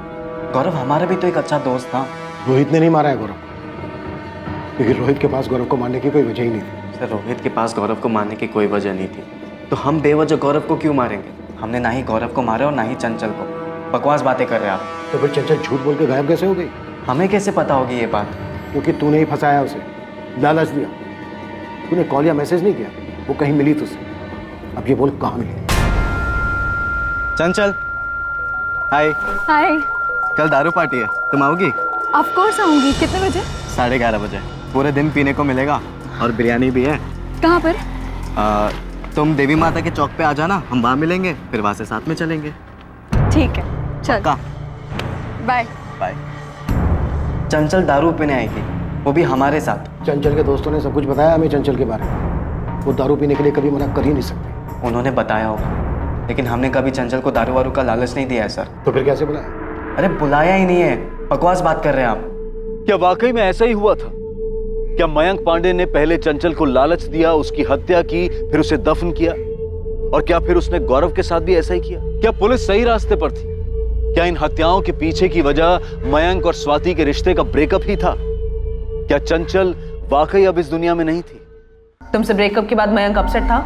गौरव हमारा भी तो एक अच्छा दोस्त था। रोहित ने नहीं मारा है गौरव को, क्योंकि रोहित के पास गौरव को मारने की कोई वजह ही नहीं थी। सर रोहित के पास गौरव को मारने की कोई वजह नहीं थी, तो हम बेवजह गौरव को क्यों मारेंगे? हमने ना ही गौरव को मारा और ना ही चंचल को। बकवास बातें कर रहे हैं आप। तो फिर चंचल झूठ बोल के गायब कैसे हो गई? हमें कैसे पता होगी ये बात? क्योंकि तूने ही फंसाया उसे, लालच दिया। तूने कॉल या मैसेज नहीं किया, वो कहीं मिली तुझसे। अब ये बोल कहाँ मिली? चंचल हाय। हाय। कल दारू पार्टी है, तुम आओगी? ऑफ कोर्स आऊंगी। कितने बजे? 11:30 बजे। पूरे दिन पीने को मिलेगा और बिरयानी भी है। कहाँ पर? तुम देवी माता के चौक पे आ जाना, हम वहाँ मिलेंगे, फिर वहाँ से साथ में चलेंगे। ठीक है, चल। Bye bye. चंचल दारू पीने आएगी, वो भी हमारे साथ। चंचल के दोस्तों ने सब कुछ बताया हमें चंचल के बारे में। वो दारू पीने के लिए कभी मना कर ही नहीं सकते। उन्होंने बताया होगा, लेकिन हमने कभी चंचल को दारू वारू का लालच नहीं दिया है सर। तो फिर कैसे बुलाया? अरे बुलाया ही नहीं है, बकवास बात कर रहे हैं आप। क्या वाकई में ऐसा ही हुआ था? क्या मयंक पांडे ने पहले चंचल को लालच दिया, उसकी हत्या की, फिर उसे दफन किया? और क्या फिर उसने गौरव के साथ भी ऐसा ही किया? क्या पुलिस सही रास्ते पर थी? क्या इन हत्याओं के पीछे की वजह मयंक और स्वाति के रिश्ते का ब्रेकअप ही था? क्या चंचल वाकई अब इस दुनिया में नहीं थी? तुमसे ब्रेकअप के बाद मयंक अपसेट था?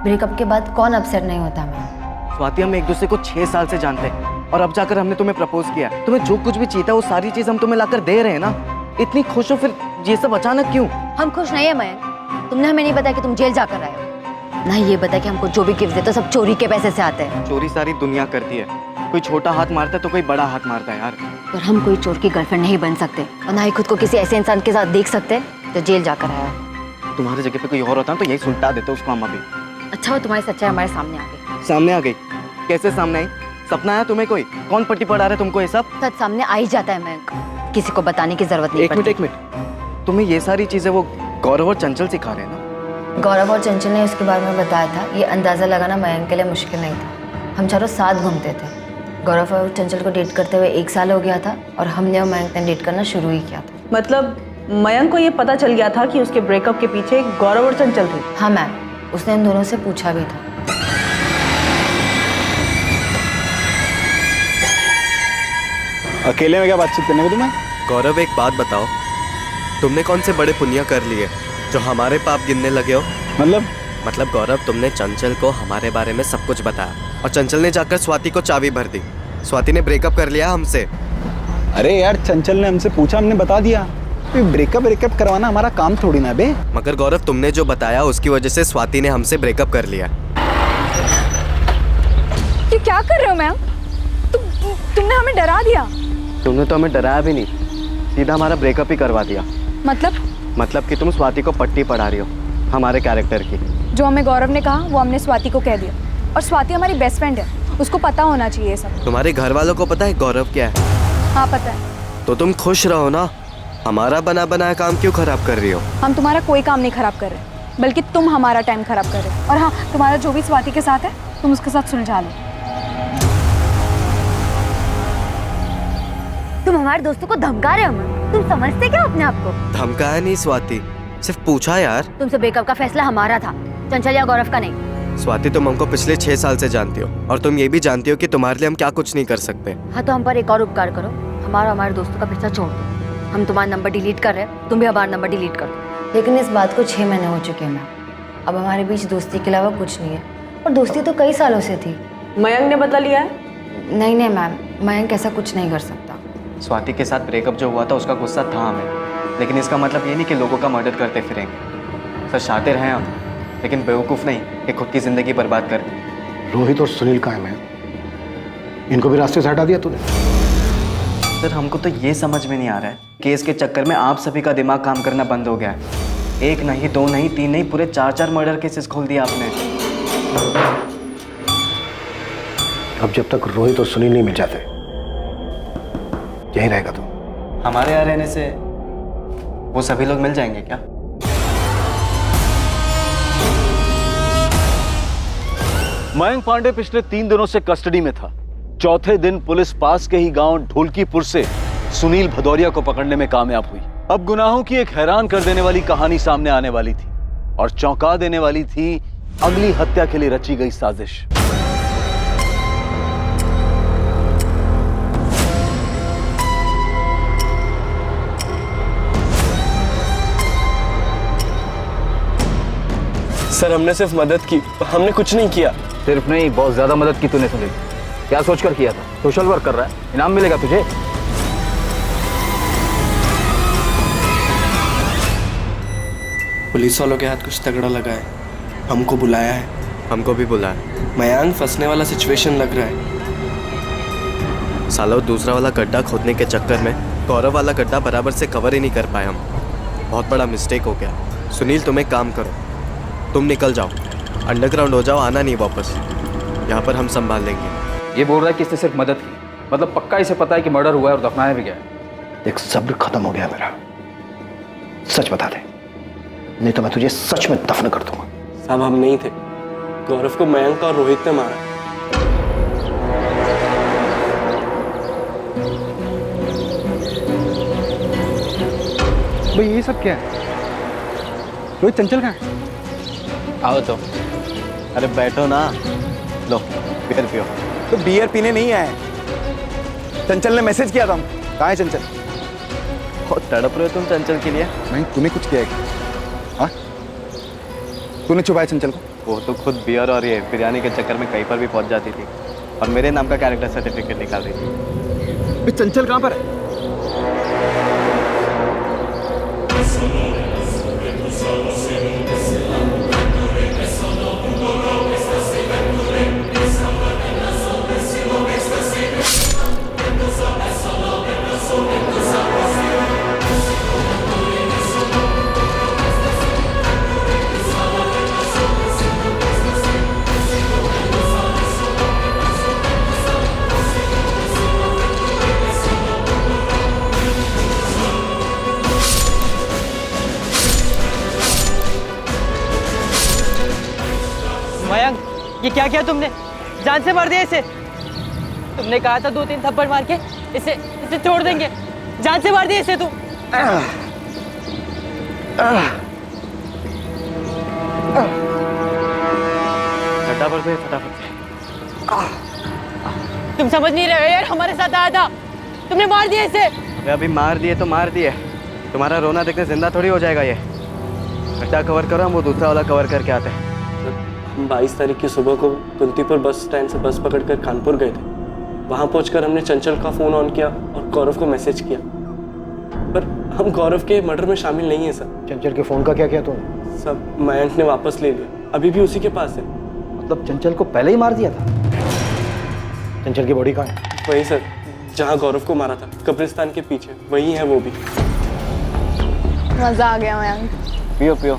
ब्रेकअप के बाद कौन अपसेट नहीं होता मैं? स्वाति, हम एक दूसरे को 6 साल से जानते हैं और अब जाकर हमने तुम्हें प्रपोज किया। तुम्हें जो कुछ भी चाहिए था वो सारी चीज हम तुम्हें लाकर दे रहे हैं ना। इतनी खुश हो, फिर ये सब अचानक क्यों? हम खुश नहीं है मयंक। तुमने हमें नहीं बताया कि तुम जेल जाकर आए हो, ना ये बताया कि हमको जो भी गिफ्ट देते हो सब चोरी के पैसे से आते हैं। चोरी सारी दुनिया करती है, कोई छोटा हाथ मारता है तो कोई बड़ा हाथ मारता है यार। पर हम कोई चोर की गर्लफ्रेंड नहीं बन सकते और ना ही खुद को किसी ऐसे इंसान के साथ देख सकते जो जेल जाकर आया हो। तुम्हारी जगह पे कोई और होता तो यही सुलटा देते उसको हम अभी। अच्छा हो तुम्हारी सच्चाई हमारे सामने आ गई। सामने आ गई? कैसे सामने आई? सपना आया तुम्हें? कोई कौन पट्टी पढ़ा रहा है तुमको ये सब? सच सामने आ ही जाता है मयंक, किसी को बताने की जरूरत नहीं पड़ती। एक मिनट, तुम्हें ये सारी चीजें वो गौरव और चंचल सिखा रहे हैं ना? गौरव और चंचल ने उसके बारे में बताया था। ये अंदाजा लगाना मयंक के लिए मुश्किल नहीं था। हम चारों साथ घूमते थे। गौरव और चंचल को डेट करते हुए 1 साल हो गया था और हमने और मयंक ने डेट करना शुरू ही किया था। मतलब मयंक को ये पता चल गया था कि उसके ब्रेकअप के पीछे गौरव और चंचल थे? हाँ मैम, उसने इन दोनों से पूछा भी था। अकेले में क्या बातचीत करने में तुम्हें? गौरव एक बात बताओ, तुमने कौन से बड़े पुण्य कर लिए जो हमारे पाप गिनने लगे हो? मतलब गौरव, तुमने चंचल को हमारे बारे में सब कुछ बताया और चंचल ने जाकर स्वाति को चाबी भर दी। स्वाति ने ब्रेकअप कर लिया हमसे। अरे यार, चंचल ने हमसे पूछा, हमने बता दिया। ब्रेकअप करवाना हमारा काम थोड़ी ना बे। मगर गौरव, तुमने जो बताया उसकी वजह से स्वाति ने हमसे ब्रेकअप कर लिया। ये क्या कर रहे हो मैम? तुमने हमें डरा दिया। तुमने तो हमें डराया भी नहीं, सीधा हमारा ब्रेकअप ही करवा दिया। मतलब कि तुम स्वाति को पट्टी पढ़ा रही हो हमारे कैरेक्टर की। जो हमें गौरव ने कहा वो हमने स्वाति को कह दिया, और स्वाति हमारी बेस्ट फ्रेंड है, उसको पता होना चाहिए सब। तुम्हारे घर वालों को पता है गौरव क्या है? हाँ पता है। तो तुम खुश रहो ना, हमारा बना बनाया काम क्यों खराब कर रही हो? हम तुम्हारा कोई काम नहीं खराब कर रहे, बल्कि तुम हमारा टाइम खराब कर रहे हो। और हाँ, तुम्हारा जो भी स्वाति के साथ है तुम उसके साथ सुलझा लो। तुम हमारे दोस्तों को धमका रहे हो मैम? तुम समझते क्या अपने आप को? धमकाया नहीं स्वाति, सिर्फ पूछा यार। तुमसे ब्रेकअप का फैसला हमारा था, चंचल या गौरव का नहीं। स्वाति, तुम हमको पिछले 6 साल से जानती हो और तुम ये भी जानती हो कि तुम्हारे लिए हम क्या कुछ नहीं कर सकते। हाँ, तो हम पर एक और उपकार करो, हमारे दोस्तों का पीछा छोड़ दो। हम तुम्हारा नंबर डिलीट कर रहे हैं, तुम भी हमारा नंबर डिलीट कर दो। लेकिन इस बात को 6 महीने हो चुके हैं मैम, अब हमारे बीच दोस्ती के अलावा कुछ नहीं है, और दोस्ती तो कई सालों से थी। मयंक ने बदला लिया है? नहीं नहीं मैम, मयंक ऐसा कुछ नहीं कर सकता। स्वाति के साथ ब्रेकअप जो हुआ था उसका गुस्सा था हमें, लेकिन इसका मतलब ये नहीं कि लोगों का मर्डर करते फिरेंगे। सर शातिर हैं हम, लेकिन बेवकूफ़ नहीं कि खुद की ज़िंदगी बर्बाद कर दी। रोहित और सुनील कहाँ हैं? इनको भी रास्ते से हटा दिया तूने? सर हमको तो ये समझ में नहीं आ रहा है, केस के चक्कर में आप सभी का दिमाग काम करना बंद हो गया है। एक नहीं, दो नहीं, तीन नहीं, पूरे 4 मर्डर केसेस खोल दिए आपने। अब जब तक रोहित और सुनील नहीं मिल जाते यहीं रहेगा तू। हमारे यहाँ रहने से वो सभी लोग मिल जाएंगे क्या? मयंक पांडे पिछले 3 दिनों से कस्टडी में था। चौथे दिन पुलिस पास के ही गांव ढोलकीपुर से सुनील भदौरिया को पकड़ने में कामयाब हुई। अब गुनाहों की एक हैरान कर देने वाली कहानी सामने आने वाली थी और चौंका देने वाली थी अगली हत्या के लिए रची गई साजिश। सर हमने सिर्फ मदद की, हमने कुछ नहीं किया। सिर्फ नहीं, बहुत ज्यादा मदद की तूने सुनील। क्या सोचकर किया था? सोशल वर्क कर रहा है, इनाम मिलेगा तुझे। पुलिस वालों के हाथ कुछ तगड़ा लगा है, हमको बुलाया है। हमको भी बुलाया। मयंक फंसने वाला सिचुएशन लग रहा है। सालों दूसरा वाला गड्ढा खोदने के चक्कर में गौरव वाला गड्ढा बराबर से कवर ही नहीं कर पाए हम। बहुत बड़ा मिस्टेक हो गया। सुनील तुम एक काम करो, तुम निकल जाओ, अंडरग्राउंड हो जाओ, आना नहीं वापस। यहाँ पर हम संभाल लेंगे। ये बोल रहा है कि इसने सिर्फ मदद की, मतलब पक्का इसे पता है कि मर्डर हुआ है और दफनाया भी गया है। देख सब्र खत्म हो गया मेरा, सच बता दे, नहीं तो मैं तुझे सच में दफन कर दूंगा। साहब हम नहीं थे, गौरव को मयंक और रोहित ने मारा। भाई ये सब क्या है? रोहित चंचल कहाँ है? आओ तो। अरे बैठो ना, लो बियर पियो। तो बियर पीने नहीं आए, चंचल ने मैसेज किया था। कहाँ है चंचल? बहुत तड़प रहे हो तुम चंचल के लिए। नहीं, तूने कुछ किया है क्या? हाँ? तूने छुपाया चंचल को? वो तो खुद बियर और ये बिरयानी के चक्कर में कहीं पर भी पहुंच जाती थी और मेरे नाम का कैरेक्टर सर्टिफिकेट निकाल रही थी। चंचल कहाँ पर है? मयंक, ये क्या किया तुमने? जान से मार दिया इसे। तुमने कहा था 2-3 थप्पड़ मार के इसे छोड़ देंगे। जान से मार दिया इसे तुम। फटाफट से फटाफट से। तुम समझ नहीं रहे हो यार, हमारे साथ आया था, तुमने मार दिया इसे। अभी मार दिए तो मार दिए, तुम्हारा रोना देखने जिंदा थोड़ी हो जाएगा ये। गड्ढा कवर करो, हम वो दूसरा वाला कवर करके आते हैं। हम 22 तारीख की सुबह को कुंतीपुर बस स्टैंड से बस पकड़कर कानपुर गए थे। वहाँ पहुंचकर हमने चंचल का फ़ोन ऑन किया और गौरव को मैसेज किया, पर हम गौरव के मर्डर में शामिल नहीं हैं सर। चंचल के फ़ोन का क्या किया तुमने? सब मयंक ने वापस ले लिया, अभी भी उसी के पास है। मतलब चंचल को पहले ही मार दिया था? चंचल की बॉडी कहाँ है? वही सर, जहाँ गौरव को मारा था, कब्रिस्तान के पीछे, वही है वो भी। मज़ा आ गया मयंक। पियो पियो,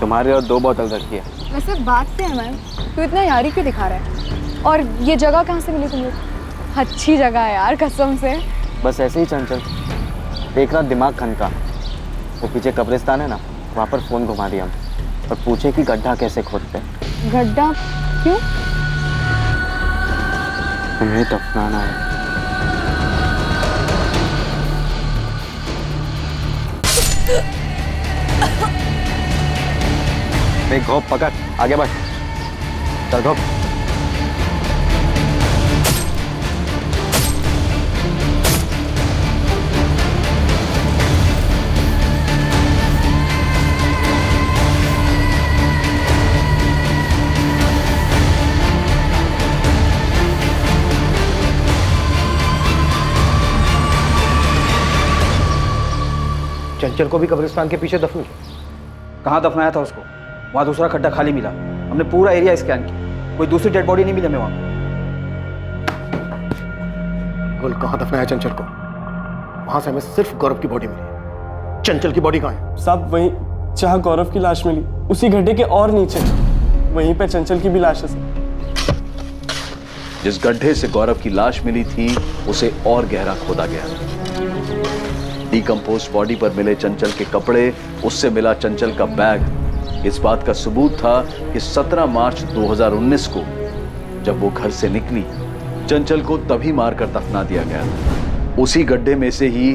तुम्हारे और 2 बोतल रखी है। वैसे बात से है मैम, तू इतना यारी क्यों दिखा रहा है? और ये जगह कहाँ से मिली तुम लोग? अच्छी जगह है यार, कसम से। बस ऐसे ही चंचल, देख रहा दिमाग खनका। वो पीछे कब्रिस्तान है ना, वहाँ पर फ़ोन घुमा दिया हम और पूछे कि गड्ढा कैसे खोदते। गड्ढा क्यों? तुम्हें दफनाना है। एक घोप पकड़, आगे बढ़, चल घोप। चंचल को भी कब्रिस्तान के पीछे दफन किया। कहाँ दफनाया था उसको? वहाँ दूसरा खड्डा खाली मिला। हमने पूरा एरिया स्कैन किया, कोई दूसरी डेड बॉडी नहीं मिली हमें वहाँ। बोल कहाँ दफनाया चंचल को? वहां से हमें सिर्फ गौरव की बॉडी मिली। चंचल की बॉडी कहाँ है? सब वहीं जहाँ गौरव की लाश मिली, उसी गड्ढे के और नीचे, वहीं पे चंचल की भी लाश है सर। जिस गड्ढे से गौरव की लाश मिली थी उसे और गहरा खोदा गया। डीकंपोज्ड बॉडी पर मिले चंचल के कपड़े, उससे मिला चंचल का बैग इस बात का सबूत था कि 17 मार्च 2019 को जब वो घर से निकली, चंचल को तभी मारकर दफना दिया गया था। उसी गड्ढे में से ही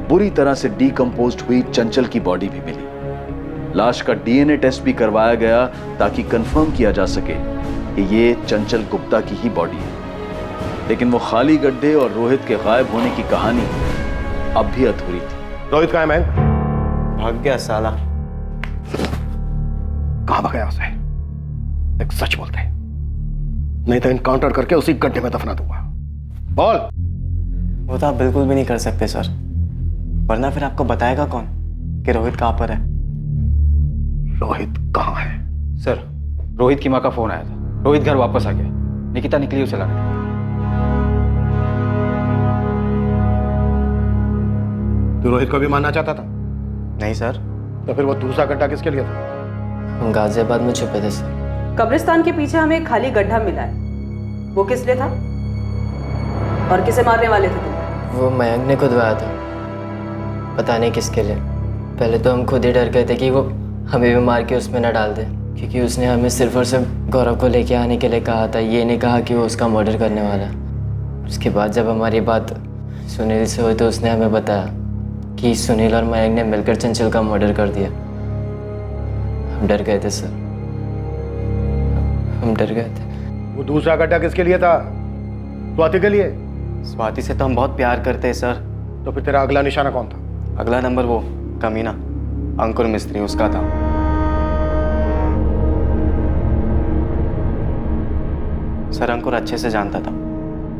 बुरी तरह से डीकंपोज्ड हुई चंचल की बॉडी भी मिली। लाश का डीएनए टेस्ट भी करवाया गया ताकि कंफर्म किया जा सके कि ये चंचल गुप्ता की ही बॉडी है। लेकिन वो खाली गड्ढे और रोहित के गायब होने की कहानी अब भी अधूरी थी। रोहित कहाँ है मैन? भाग गया साला। कहाँ भगाया उसे? एक सच बोलते हैं, नहीं तो इनकाउंटर करके उसी गड्ढे में दफना दूंगा। बोल। वो तो आप बिल्कुल भी नहीं कर सकते सर, वरना फिर आपको बताएगा कौन कि रोहित कहाँ पर है? रोहित कहाँ है? सर, रोहित की माँ का फोन आया था, रोहित घर वापस आ गया। निकिता निकली उसे लाने। तू रोहित को भी मानना चाहता था? नहीं सर। तो फिर वो दूसरा गड्ढा किसके लिए था? हम गाजियाबाद में छुपे थे सर। कब्रिस्तान के पीछे हमें एक खाली गड्ढा मिला है, वो किस लिए था और किसे मारने वाले थे तुम? वो मयंक ने खुदवाया था, पता नहीं किसके लिए। पहले तो हम खुद ही डर गए थे कि वो हमें भी मार के उसमें न डाल दे, क्योंकि उसने हमें सिर्फ और सिर्फ गौरव को लेके आने के लिए कहा था, ये नहीं कहा कि वो उसका मर्डर करने वाला। उसके बाद जब हमारी बात सुनील से हुई तो उसने हमें बताया कि सुनील और मयंक ने मिलकर चंचल का मर्डर कर दिया। हम डर गए थे सर, हम डर गए थे। वो दूसरा गड्ढा किसके लिए था? स्वाति के लिए? स्वाति से तो हम बहुत प्यार करते हैं सर। तो फिर तेरा अगला निशाना कौन था? अगला नंबर वो कमीना अंकुर मिस्त्री, उसका था। सर अंकुर अच्छे से जानता था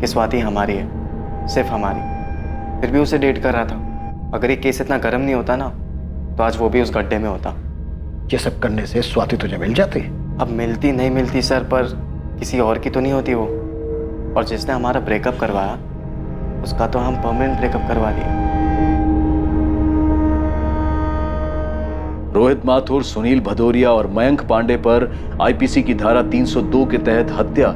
कि स्वाति हमारी है, सिर्फ हमारी, फिर भी उसे डेट कर रहा था। अगर ये केस इतना गर्म नहीं होता ना तो आज वो भी उस गड्ढे में होता। ये सब करने से स्वाति तुझे मिल जाती? अब मिलती नहीं मिलती सर, पर किसी और की तो नहीं होती वो। और जिसने हमारा ब्रेकअप करवाया उसका तो हम परमानेंट ब्रेकअप करवा दिया। रोहित माथुर, सुनील भदौरिया और मयंक पांडे पर आईपीसी की धारा 302 के तहत हत्या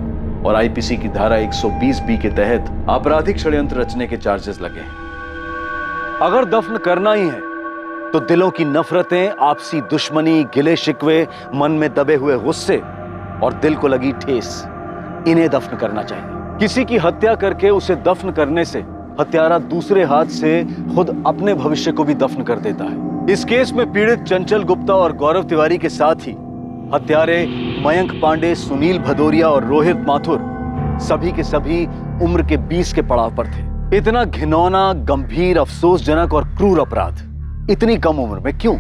और आईपीसी की धारा 120 बी के तहत आपराधिक षड्यंत्र रचने के चार्जेस लगे हैं। अगर दफन करना ही है तो दिलों की नफरतें, आपसी दुश्मनी, गिले शिकवे, मन में दबे हुए गुस्से और दिल को लगी ठेस, इन्हें दफन करना चाहिए। किसी की हत्या करके उसे दफन करने से हत्यारा दूसरे हाथ से खुद अपने भविष्य को भी दफन कर देता है। इस केस में पीड़ित चंचल गुप्ता और गौरव तिवारी के साथ ही हत्यारे मयंक पांडे, सुनील भदौरिया और रोहित माथुर सभी के सभी उम्र के 20 के पड़ाव पर थे। इतना घिनौना, गंभीर, अफसोसजनक और क्रूर अपराध इतनी कम उम्र में क्यों?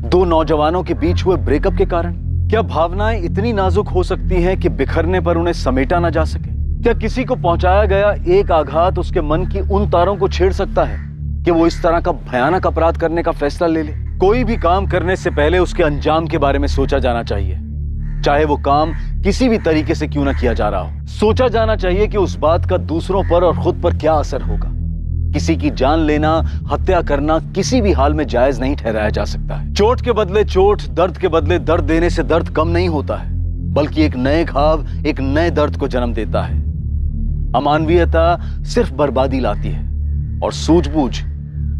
दो नौजवानों के बीच हुए ब्रेकअप के कारण? क्या भावनाएं इतनी नाजुक हो सकती हैं कि बिखरने पर उन्हें समेटा ना जा सके? क्या किसी को पहुंचाया गया एक आघात उसके मन की उन तारों को छेड़ सकता है कि वो इस तरह का भयानक अपराध करने का फैसला ले ले? कोई भी काम करने से पहले उसके अंजाम के बारे में सोचा जाना चाहिए, चाहे वो काम किसी भी तरीके से क्यों ना किया जा रहा हो। सोचा जाना चाहिए कि उस बात का दूसरों पर और खुद पर क्या असर होगा। किसी की जान लेना, हत्या करना किसी भी हाल में जायज नहीं ठहराया जा सकता है। चोट के बदले चोट, दर्द के बदले दर्द देने से दर्द कम नहीं होता है, बल्कि एक नए घाव एक नए दर्द को जन्म देता है। अमानवीयता सिर्फ बर्बादी लाती है और सूझबूझ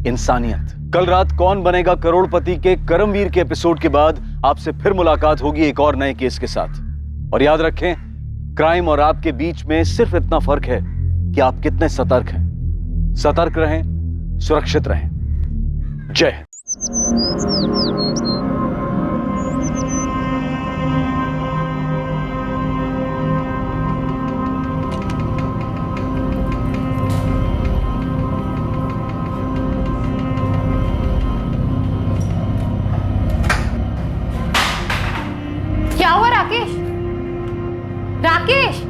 इंसानियत। कल रात कौन बनेगा करोड़पति के करमवीर के एपिसोड के बाद आपसे फिर मुलाकात होगी एक और नए केस के साथ। और याद रखें, क्राइम और आपके बीच में सिर्फ इतना फर्क है कि आप कितने सतर्क हैं। सतर्क रहें, सुरक्षित रहें। जय हिंद। क्या हुआ राकेश? राकेश!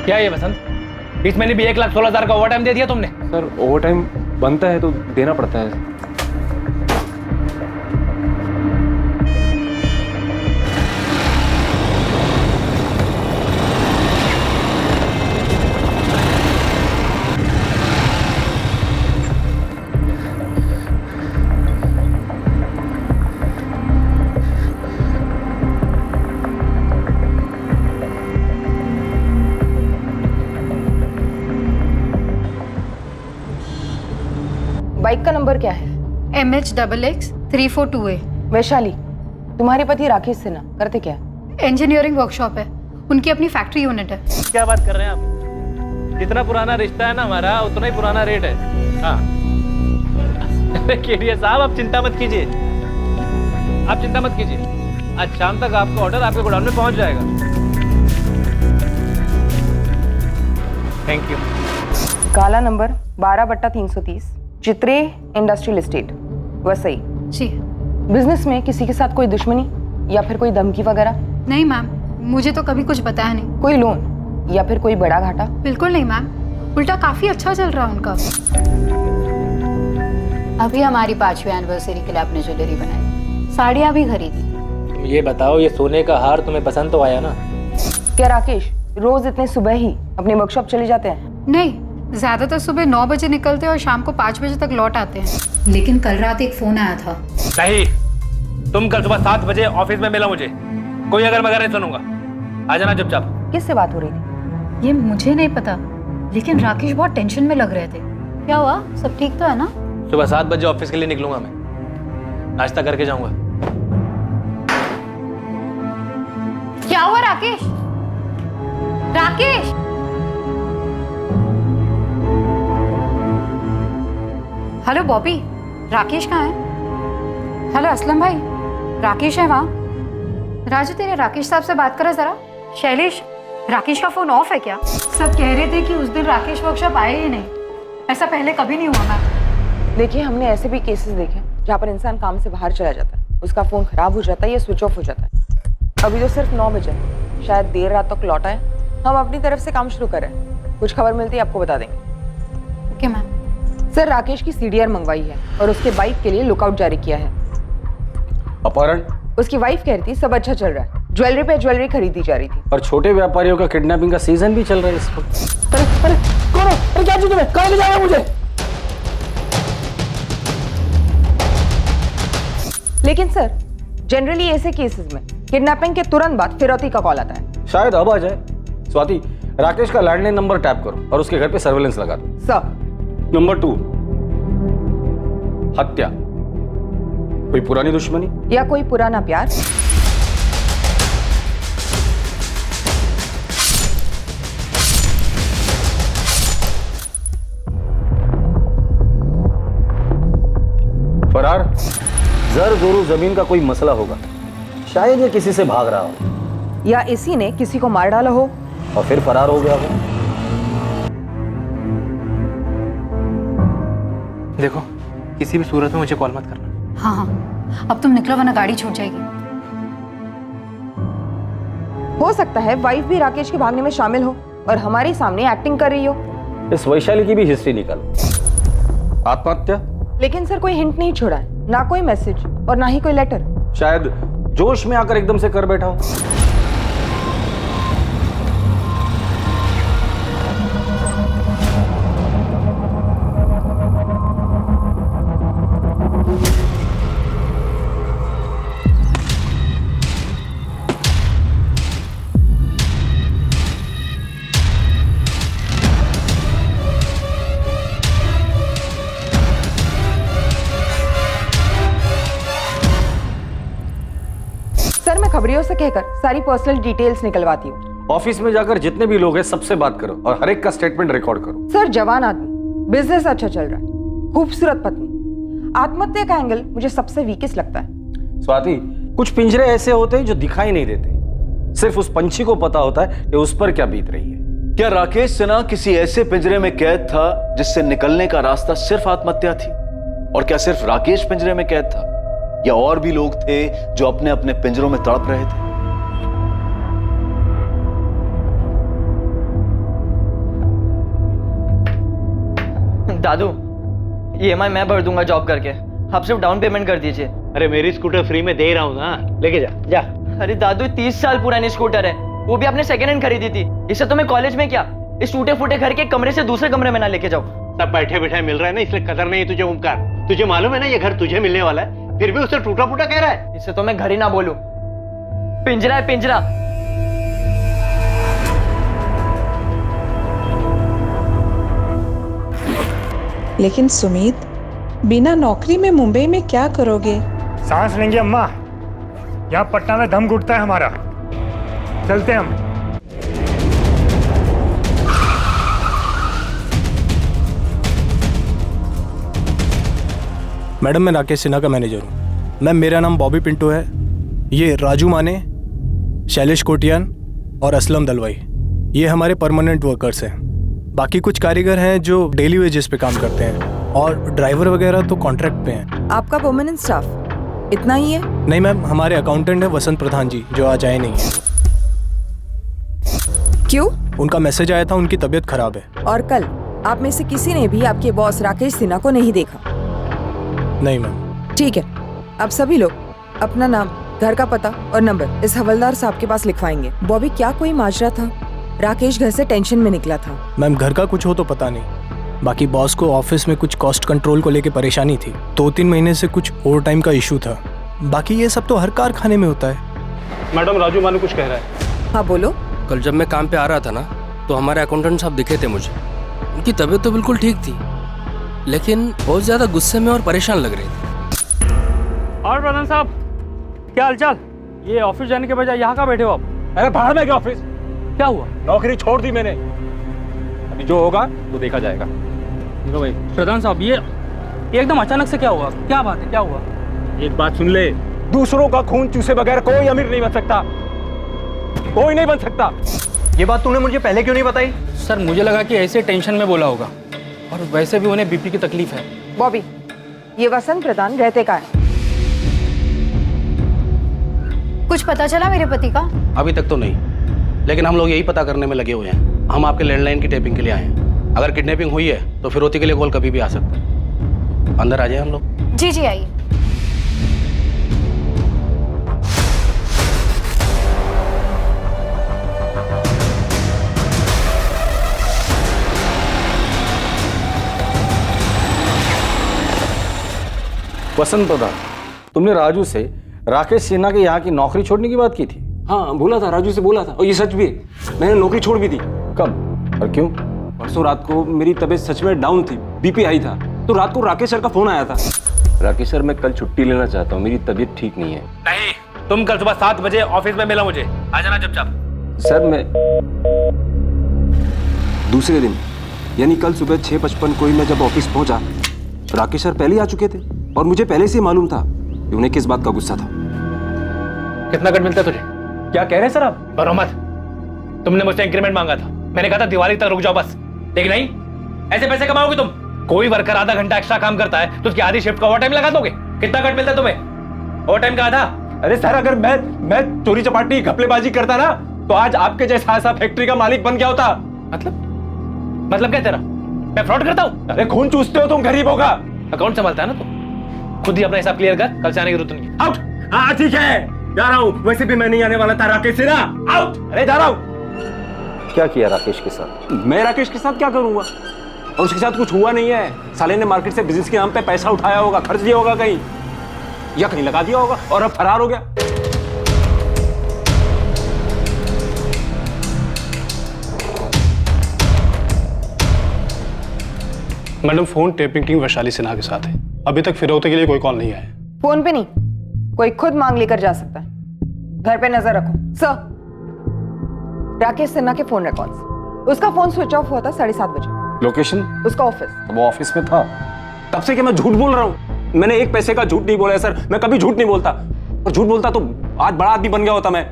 क्या है ये वसंत? इस महीने भी 1,16,000 का ओवर टाइम दे दिया तुमने? सर ओवर टाइम बनता है तो देना पड़ता है। बाइक का नंबर क्या है? MH-XX-342A। वैशाली, तुम्हारे पति राकेश सिन्हा करते क्या? इंजीनियरिंग वर्कशॉप है, उनकी अपनी फैक्ट्री यूनिट है। क्या बात कर रहे हैं आप? जितना पुराना रिश्ता है ना हमारा, उतना ही पुराना रेट है। हाँ केडिया साहब, आप चिंता मत कीजिए, आप चिंता मत कीजिए। आज शाम तक आपका ऑर्डर आपके गोडाउन में पहुंच जाएगा। Thank you. काला नंबर 12/330, चित्रे इंडस्ट्रियल एस्टेट, वसई। जी। बिजनेस में किसी के साथ कोई दुश्मनी या फिर कोई धमकी वगैरह? नहीं मैम, मुझे तो कभी कुछ बताया नहीं। कोई लोन या फिर कोई बड़ा घाटा? बिल्कुल नहीं मैम, उल्टा काफी अच्छा चल रहा है उनका। अभी हमारी 5वीं एनिवर्सरी के लिए आपने ज्वेलरी बनाई, साड़ियाँ भी खरीदी। ये बताओ, ये सोने का हार तुम्हें पसंद तो आया ना? क्या राकेश रोज इतने सुबह ही अपनी वर्कशॉप चले जाते हैं? नहीं, ज्यादातर सुबह 9 बजे निकलते हैं और शाम को 5 बजे तक लौट आते हैं। लेकिन कल रात एक फोन आया था। नहीं, तुम कल सुबह 7 बजे ऑफिस में मिला मुझे। कोई अगर मगर नहीं सुनूंगा। आ जाना चुपचाप। किससे बात हो रही थी? ये मुझे नहीं पता, लेकिन राकेश बहुत टेंशन में लग रहे थे। क्या हुआ, सब ठीक तो है ना? सुबह 7 बजे ऑफिस के लिए निकलूंगा मैं, नाश्ता करके जाऊंगा। क्या हुआ राकेश? राकेश! हेलो बॉबी, राकेश कहाँ है? हेलो असलम भाई, राकेश है वहाँ? राजू, तेरे राकेश साहब से बात करो जरा। शैलेश, राकेश का फोन ऑफ है क्या? सब कह रहे थे कि उस दिन राकेश वर्कशॉप आए ही नहीं। ऐसा पहले कभी नहीं हुआ मैम। देखिए, हमने ऐसे भी केसेस देखे जहाँ पर इंसान काम से बाहर चला जाता है, उसका फोन खराब हो जाता है या स्विच ऑफ हो जाता है। अभी तो सिर्फ 9 बजे, शायद देर रात तक लौटा है। हम अपनी तरफ से काम शुरू करें, कुछ खबर मिलती है आपको बता देंगे। Okay ma'am. सर, राकेश की CDR मंगवाई है और उसके बाइक के लिए लुकआउट जारी किया है। अपहरण? उसकी वाइफ कह रही थी सब अच्छा चल रहा है, ज्वेलरी पे ज्वेलरी खरीदी जा रही थी। और छोटे व्यापारियों का किडनैपिंग का सीजन भी चल रहा है इस वक्त। अरे कौन हो? अरे क्या चाहिए तुम्हें? कहाँ ले जा रहे हो मुझे? लेकिन सर, जनरली ऐसे केसेस में किडनैपिंग के तुरंत बाद फिरौती का कॉल आता है। शायद अब आ जाए। स्वाति, राकेश का लैंडलाइन नंबर टैप करो और उसके घर पे सर्वेलेंस लगा दो। सर। नंबर 2, हत्या। कोई पुरानी दुश्मनी या कोई पुराना प्यार? फरार? जर जोरू जमीन का कोई मसला होगा, शायद ये किसी से भाग रहा हो, या इसी ने किसी को मार डाला हो और फिर फरार हो गया हो। देखो, किसी भी सूरत में मुझे कॉल मत करना। हाँ हाँ, अब तुम निकलो वरना गाड़ी छूट जाएगी। हो सकता है वाइफ भी राकेश के भागने में शामिल हो और हमारे सामने एक्टिंग कर रही हो। इस वैशाली की भी हिस्ट्री निकालो। आत्महत्या? लेकिन सर, कोई हिंट नहीं छोड़ा है, ना कोई मैसेज और ना ही कोई लेटर। शायद जोश में आकर एकदम से कर बैठा हो। सर, मैं खबरियों से कहकर सारी पर्सनल डिटेल्स निकलवाती हूँ। ऑफिस में जाकर जितने भी लोग हैं सबसे बात करो और हर एक का स्टेटमेंट रिकॉर्ड करो। सर, जवान आदमी, बिजनेस अच्छा चल रहा है, खूबसूरत पत्नी, आत्महत्या का एंगल मुझे सबसे वीकेस्ट लगता है। स्वाति, कुछ पिंजरे ऐसे होते हैं जो दिखाई नहीं देते, सिर्फ उस पंछी को पता होता है कि उस पर क्या बीत रही है। क्या राकेश सिन्हा किसी ऐसे पिंजरे में कैद था जिससे निकलने का रास्ता सिर्फ आत्महत्या थी? और क्या सिर्फ राकेश पिंजरे में कैद था या और भी लोग थे जो अपने अपने पिंजरों में तड़प रहे थे? दादू EMI मैं भर दूंगा जॉब करके, आप सिर्फ डाउन पेमेंट कर दीजिए। अरे मेरी स्कूटर फ्री में दे रहा हूँ ना, लेके जा जा। अरे दादू 30 साल पुरानी स्कूटर है, वो भी आपने सेकंड हैंड खरीदी थी। इससे तो मैं कॉलेज में क्या इस टूटे फूटे घर के कमरे से दूसरे कमरे में ना लेके जाऊँ। सब बैठे बैठे मिल रहा है ना, इसलिए कदर नहीं है तुझे ओमकार। तुझे मालूम है ना ये घर तुझे मिलने वाला है, फिर भी उसे टूटा फूटा कह रहा है। इससे तो मैं घर ही ना बोलूं, पिंजरा है पिंजरा। लेकिन सुमित, बिना नौकरी में मुंबई में क्या करोगे? सांस लेंगे अम्मा, यहाँ पटना में दम घुटता है हमारा। चलते हम। मैडम मैं राकेश सिन्हा का मैनेजर हूँ। मैम मेरा नाम बॉबी पिंटो है। ये राजू माने, शैलेश कोटियान और असलम दलवाई, ये हमारे परमानेंट वर्कर्स हैं। बाकी कुछ कारीगर हैं जो डेली वेजेस पे काम करते हैं, और ड्राइवर वगैरह तो कॉन्ट्रैक्ट पे हैं। आपका परमानेंट स्टाफ इतना ही है? नहीं मैम, हमारे अकाउंटेंट है वसंत प्रधान जी, जो आज आए नहीं है। क्यों? उनका मैसेज आया था, उनकी तबीयत खराब है। और कल आप में से किसी ने भी आपके बॉस राकेश सिन्हा को नहीं देखा? नहीं मैम। ठीक है, अब सभी लोग अपना नाम, घर का पता और नंबर इस हवलदार साहब के पास लिखवाएंगे। बॉबी, क्या कोई माजरा था? राकेश घर से टेंशन में निकला था। मैम घर का कुछ हो तो पता नहीं, बाकी बॉस को ऑफिस में कुछ कॉस्ट कंट्रोल को लेके परेशानी थी। 2-3 महीने से कुछ ओवर टाइम का इशू था। बाकी ये सब तो हर कारखाने में होता है। मैडम राजू मानू कुछ कह रहा है। हाँ बोलो। कल जब मैं काम पे आ रहा था ना, तो हमारे अकाउंटेंट साहब दिखे थे मुझे। उनकी तबीयत तो बिल्कुल ठीक थी, लेकिन बहुत ज्यादा गुस्से में और परेशान लग रहे थे। और प्रधान साहब, क्या हालचाल? ये ऑफिस जाने के बजाय यहाँ का बैठे हो आप? अरे बाहर में क्या ऑफिस? क्या हुआ? नौकरी छोड़ दी मैंने, अभी जो होगा तो देखा जाएगा। लो भाई। प्रधान साहब, ये एकदम अचानक से क्या हुआ? क्या बात है, क्या हुआ? एक बात सुन ले, दूसरों का खून चूसे बगैर कोई अमीर नहीं बन सकता, कोई नहीं बन सकता। ये बात तूने मुझे पहले क्यों नहीं बताई? सर मुझे लगा कि ऐसे टेंशन में बोला होगा, और वैसे भी उन्हें बीपी की तकलीफ है। बॉबी, ये वसंत प्रधान रहते का है? कुछ पता चला मेरे पति का? अभी तक तो नहीं, लेकिन हम लोग यही पता करने में लगे हुए हैं। हम आपके लैंडलाइन की टेपिंग के लिए आए हैं। अगर किडनैपिंग हुई है तो फिरौती के लिए कॉल कभी भी आ सकता है। अंदर आ जाए हम लोग। जी जी आइए। वसंत प्रधान, तुमने राजू से राकेश सिन्हा के यहाँ की नौकरी छोड़ने की बात की थी? हाँ बोला था, राजू से बोला था, और ये सच भी है। मैंने नौकरी छोड़ भी दी। कब और क्यों? परसों रात को मेरी तबीयत सच में डाउन थी, बीपी हाई था, तो रात को राकेश सर का फोन आया था। राकेश सर, मैं कल छुट्टी लेना चाहता हूँ, मेरी तबीयत ठीक नहीं है। नहीं, तुम कल सुबह 7 बजे ऑफिस में मिला मुझे, आ जाना चुपचाप। सर मैं दूसरे दिन यानी कल सुबह 6:55 को ही मैं जब ऑफिस पहुंचा, राकेश सर पहले ही आ चुके थे, और मुझे पहले से मालूम था कि उन्हें किस बात का गुस्सा था। कितना कट मिलता है तुझे? क्या कह रहे हैं सर आप? डरो मत, तुमने मुझसे इंक्रीमेंट मांगा था, मैंने कहा था दिवाली तक रुक जाओ बस, लेकिन नहीं, ऐसे पैसे कमाओगे तुम? कोई वर्कर आधा घंटा एक्स्ट्रा काम करता है तो उसकी आधी शिफ्ट का ओवर टाइम लगा दोगे? कितना कट मिलता है तुम्हें? ओवर टाइम का आधा? अरे सर, अगर मैं चोरी चपाटी घपलेबाजी करता ना, तो आज आपके जैसा ऐसा फैक्ट्री का मालिक बन गया होता। मतलब क्या तेरा? मैं फ्रॉड करता हूँ? अरे खून चूसते हो तुम गरीबों का। अकाउंट संभालता है ना तुम, खुद ही अपना हिसाब क्लियर कर, कल से आने की जरूरत नहीं। आउट। हाँ ठीक है, जा रहा हूँ, वैसे भी मैं नहीं आने वाला था। राकेश सिन्हा आउट। अरे जा रहा हूँ। क्या किया राकेश के साथ? मैं राकेश के साथ क्या करूंगा, और उसके साथ कुछ हुआ नहीं है। साले ने मार्केट से बिजनेस के नाम पे पैसा उठाया होगा, खर्च दिया होगा कहीं, या कहीं लगा दिया होगा, और अब फरार हो गया। Madam, phone tapping team Vaishali Sinha के साथ है। अभी तक फिरौती के लिए कोई कॉल नहीं आया। फोन पे नहीं, कोई खुद मांग लेकर जा सकता है। घर पे नजर रखो। सर, राकेश सिन्हा के फोन रिकॉर्ड्स, उसका फोन स्विच ऑफ हुआ था 7:30 बजे। लोकेशन? उसका ऑफिस। वो ऑफिस में था। तब से क्या मैं झूठ बोल रहा हूँ? मैंने एक पैसे का झूठ नहीं बोला है सर, मैं कभी झूठ नहीं बोलता, और झूठ बोलता तो आज बड़ा आदमी बन गया होता मैं।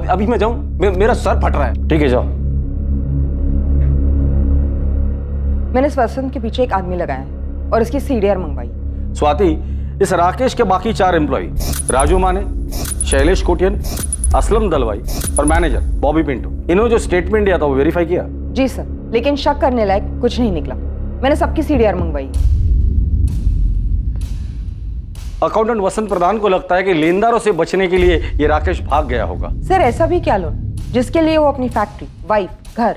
अभी मैं जाऊं? मेरा सर फट रहा है। ठीक है जाओ। मैंने इस वसंत के पीछे एक आदमी लगाया है और इसकी सीडीआर मंगवाई। स्वाति, इस राकेश के बाकी 4 एम्प्लॉय, राजू माने, शैलेश कोटियन, असलम दलवाई और मैनेजर बॉबी पिंटो, इन्होंने जो स्टेटमेंट दिया था वो वेरीफाई किया? जी सर, लेकिन शक करने लायक कुछ नहीं निकला। मैंने सबकी सीडीआर मंगवाई। अकाउंटेंट वसंत प्रधान को लगता है कि लेनदारों से बचने के लिए ये राकेश भाग गया होगा। सर ऐसा भी क्या लोन जिसके लिए वो अपनी फैक्ट्री, वाइफ, घर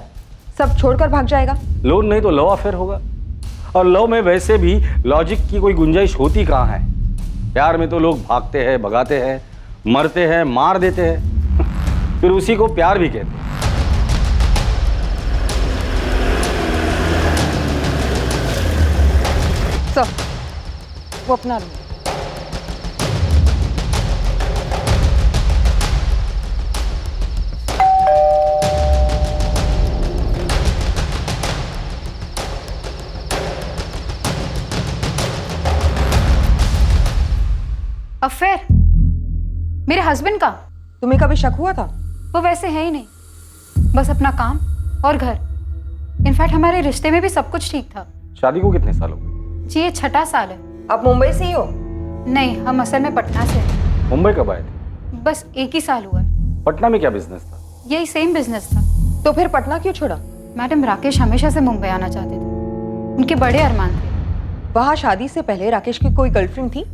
सब छोड़कर भाग जाएगा? लोन नहीं तो लव अफेयर होगा, और लव में वैसे भी लॉजिक की कोई गुंजाइश होती कहाँ है। प्यार में तो लोग भागते हैं, भगाते हैं, मरते हैं, मार देते हैं फिर उसी को प्यार भी कहते हैं। सर वो अपना रूम। अफेयर मेरे हस्बैंड का? तुम्हें कभी शक हुआ था? वो वैसे है ही नहीं, बस अपना काम और घर। इनफैक्ट हमारे रिश्ते में भी सब कुछ ठीक था। शादी को कितने साल हो गए? जी ये 6ठा साल है। आप मुंबई से ही हो? नहीं, हम असल में पटना से हैं। मुंबई कब आए थे? बस 1 ही साल हुआ है। पटना में क्या बिजनेस था? यही सेम बिजनेस था। तो फिर पटना क्यों छोड़ा? मैडम राकेश हमेशा से मुंबई आना चाहते थे, उनके बड़े अरमान थे। वहाँ शादी से पहले राकेश की कोई गर्लफ्रेंड थी?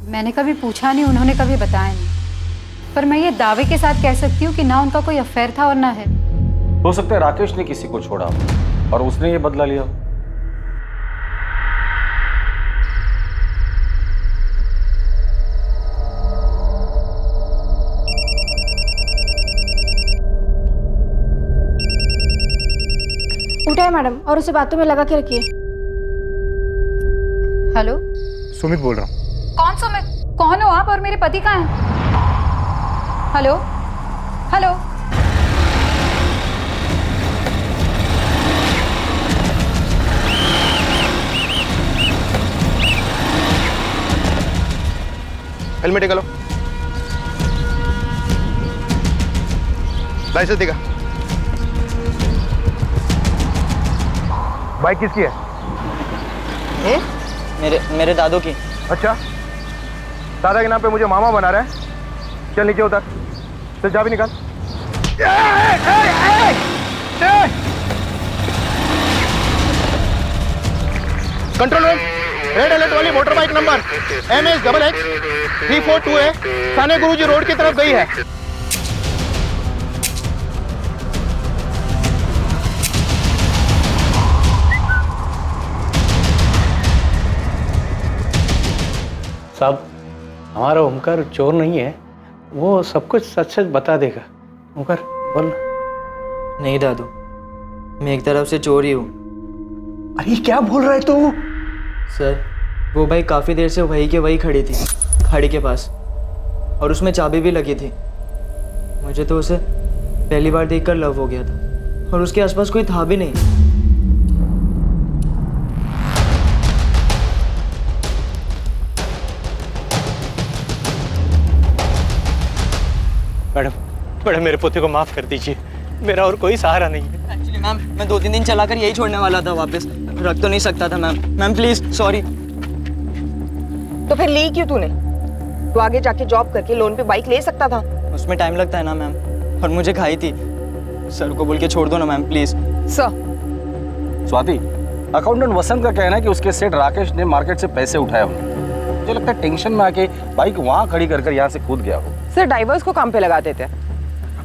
मैंने कभी पूछा नहीं, उन्होंने कभी बताया नहीं, पर मैं ये दावे के साथ कह सकती हूँ कि ना उनका कोई अफेयर था और ना है। हो सकता है राकेश ने किसी को छोड़ा और उसने ये बदला लिया। उठाए मैडम और उसे बातों में लगा के रखिए। हेलो, सुमित बोल रहा हूँ। कौन सुमित? कौन हो आप और मेरे पति कहाँ हैं? हेलो हेलो, हेलमेट निकालो, लाइसेंस दिखा। बाइक किसकी है? मेरे दादू की। अच्छा, दादा के नाम पे मुझे मामा बना रहा है। चल नीचे उतर, चल चाबी निकाल। कंट्रोल रूम, रेड अलर्ट वाली motor bike number MS XX 342 है, थाने गुरुजी रोड की तरफ गई है। साहब, हमारा ओमकार चोर नहीं है, वो सब कुछ सच सच बता देगा। ओमकार बोल। नहीं दादू, मैं एक तरफ से चोर ही हूँ। अरे क्या बोल रहा है तू? सर वो बाइक काफ़ी देर से वही के वही खड़ी थी, खाड़ी के पास, और उसमें चाबी भी लगी थी। मुझे तो उसे पहली बार देखकर लव हो गया था, और उसके आसपास कोई था भी नहीं। मैडम मेरे पोते को माफ कर दीजिए, मेरा और कोई सहारा नहीं है। एक्चुअली मैम, मैं 2-3 दिन चलाकर यही छोड़ने वाला था, वापस रख तो नहीं सकता था मैम। Ma'am please, sorry. तो फिर ली क्यों तूने? तू आगे जाके जॉब करके लोन पे बाइक ले सकता था। उसमें टाइम लगता है ना मैम, और मुझे खाई थी। सर को बोल के छोड़ दो ना ma'am, please. Sir Swati, accountant Vasant का कहना है कि उसके सेठ राकेश ने मार्केट से पैसे उठाए होंगे। मुझे लगता है टेंशन में आके बाइक वहां खड़ी कर यहाँ से कूद गया हो। सर ड्राइवर्स को काम पे लगा देते हैं।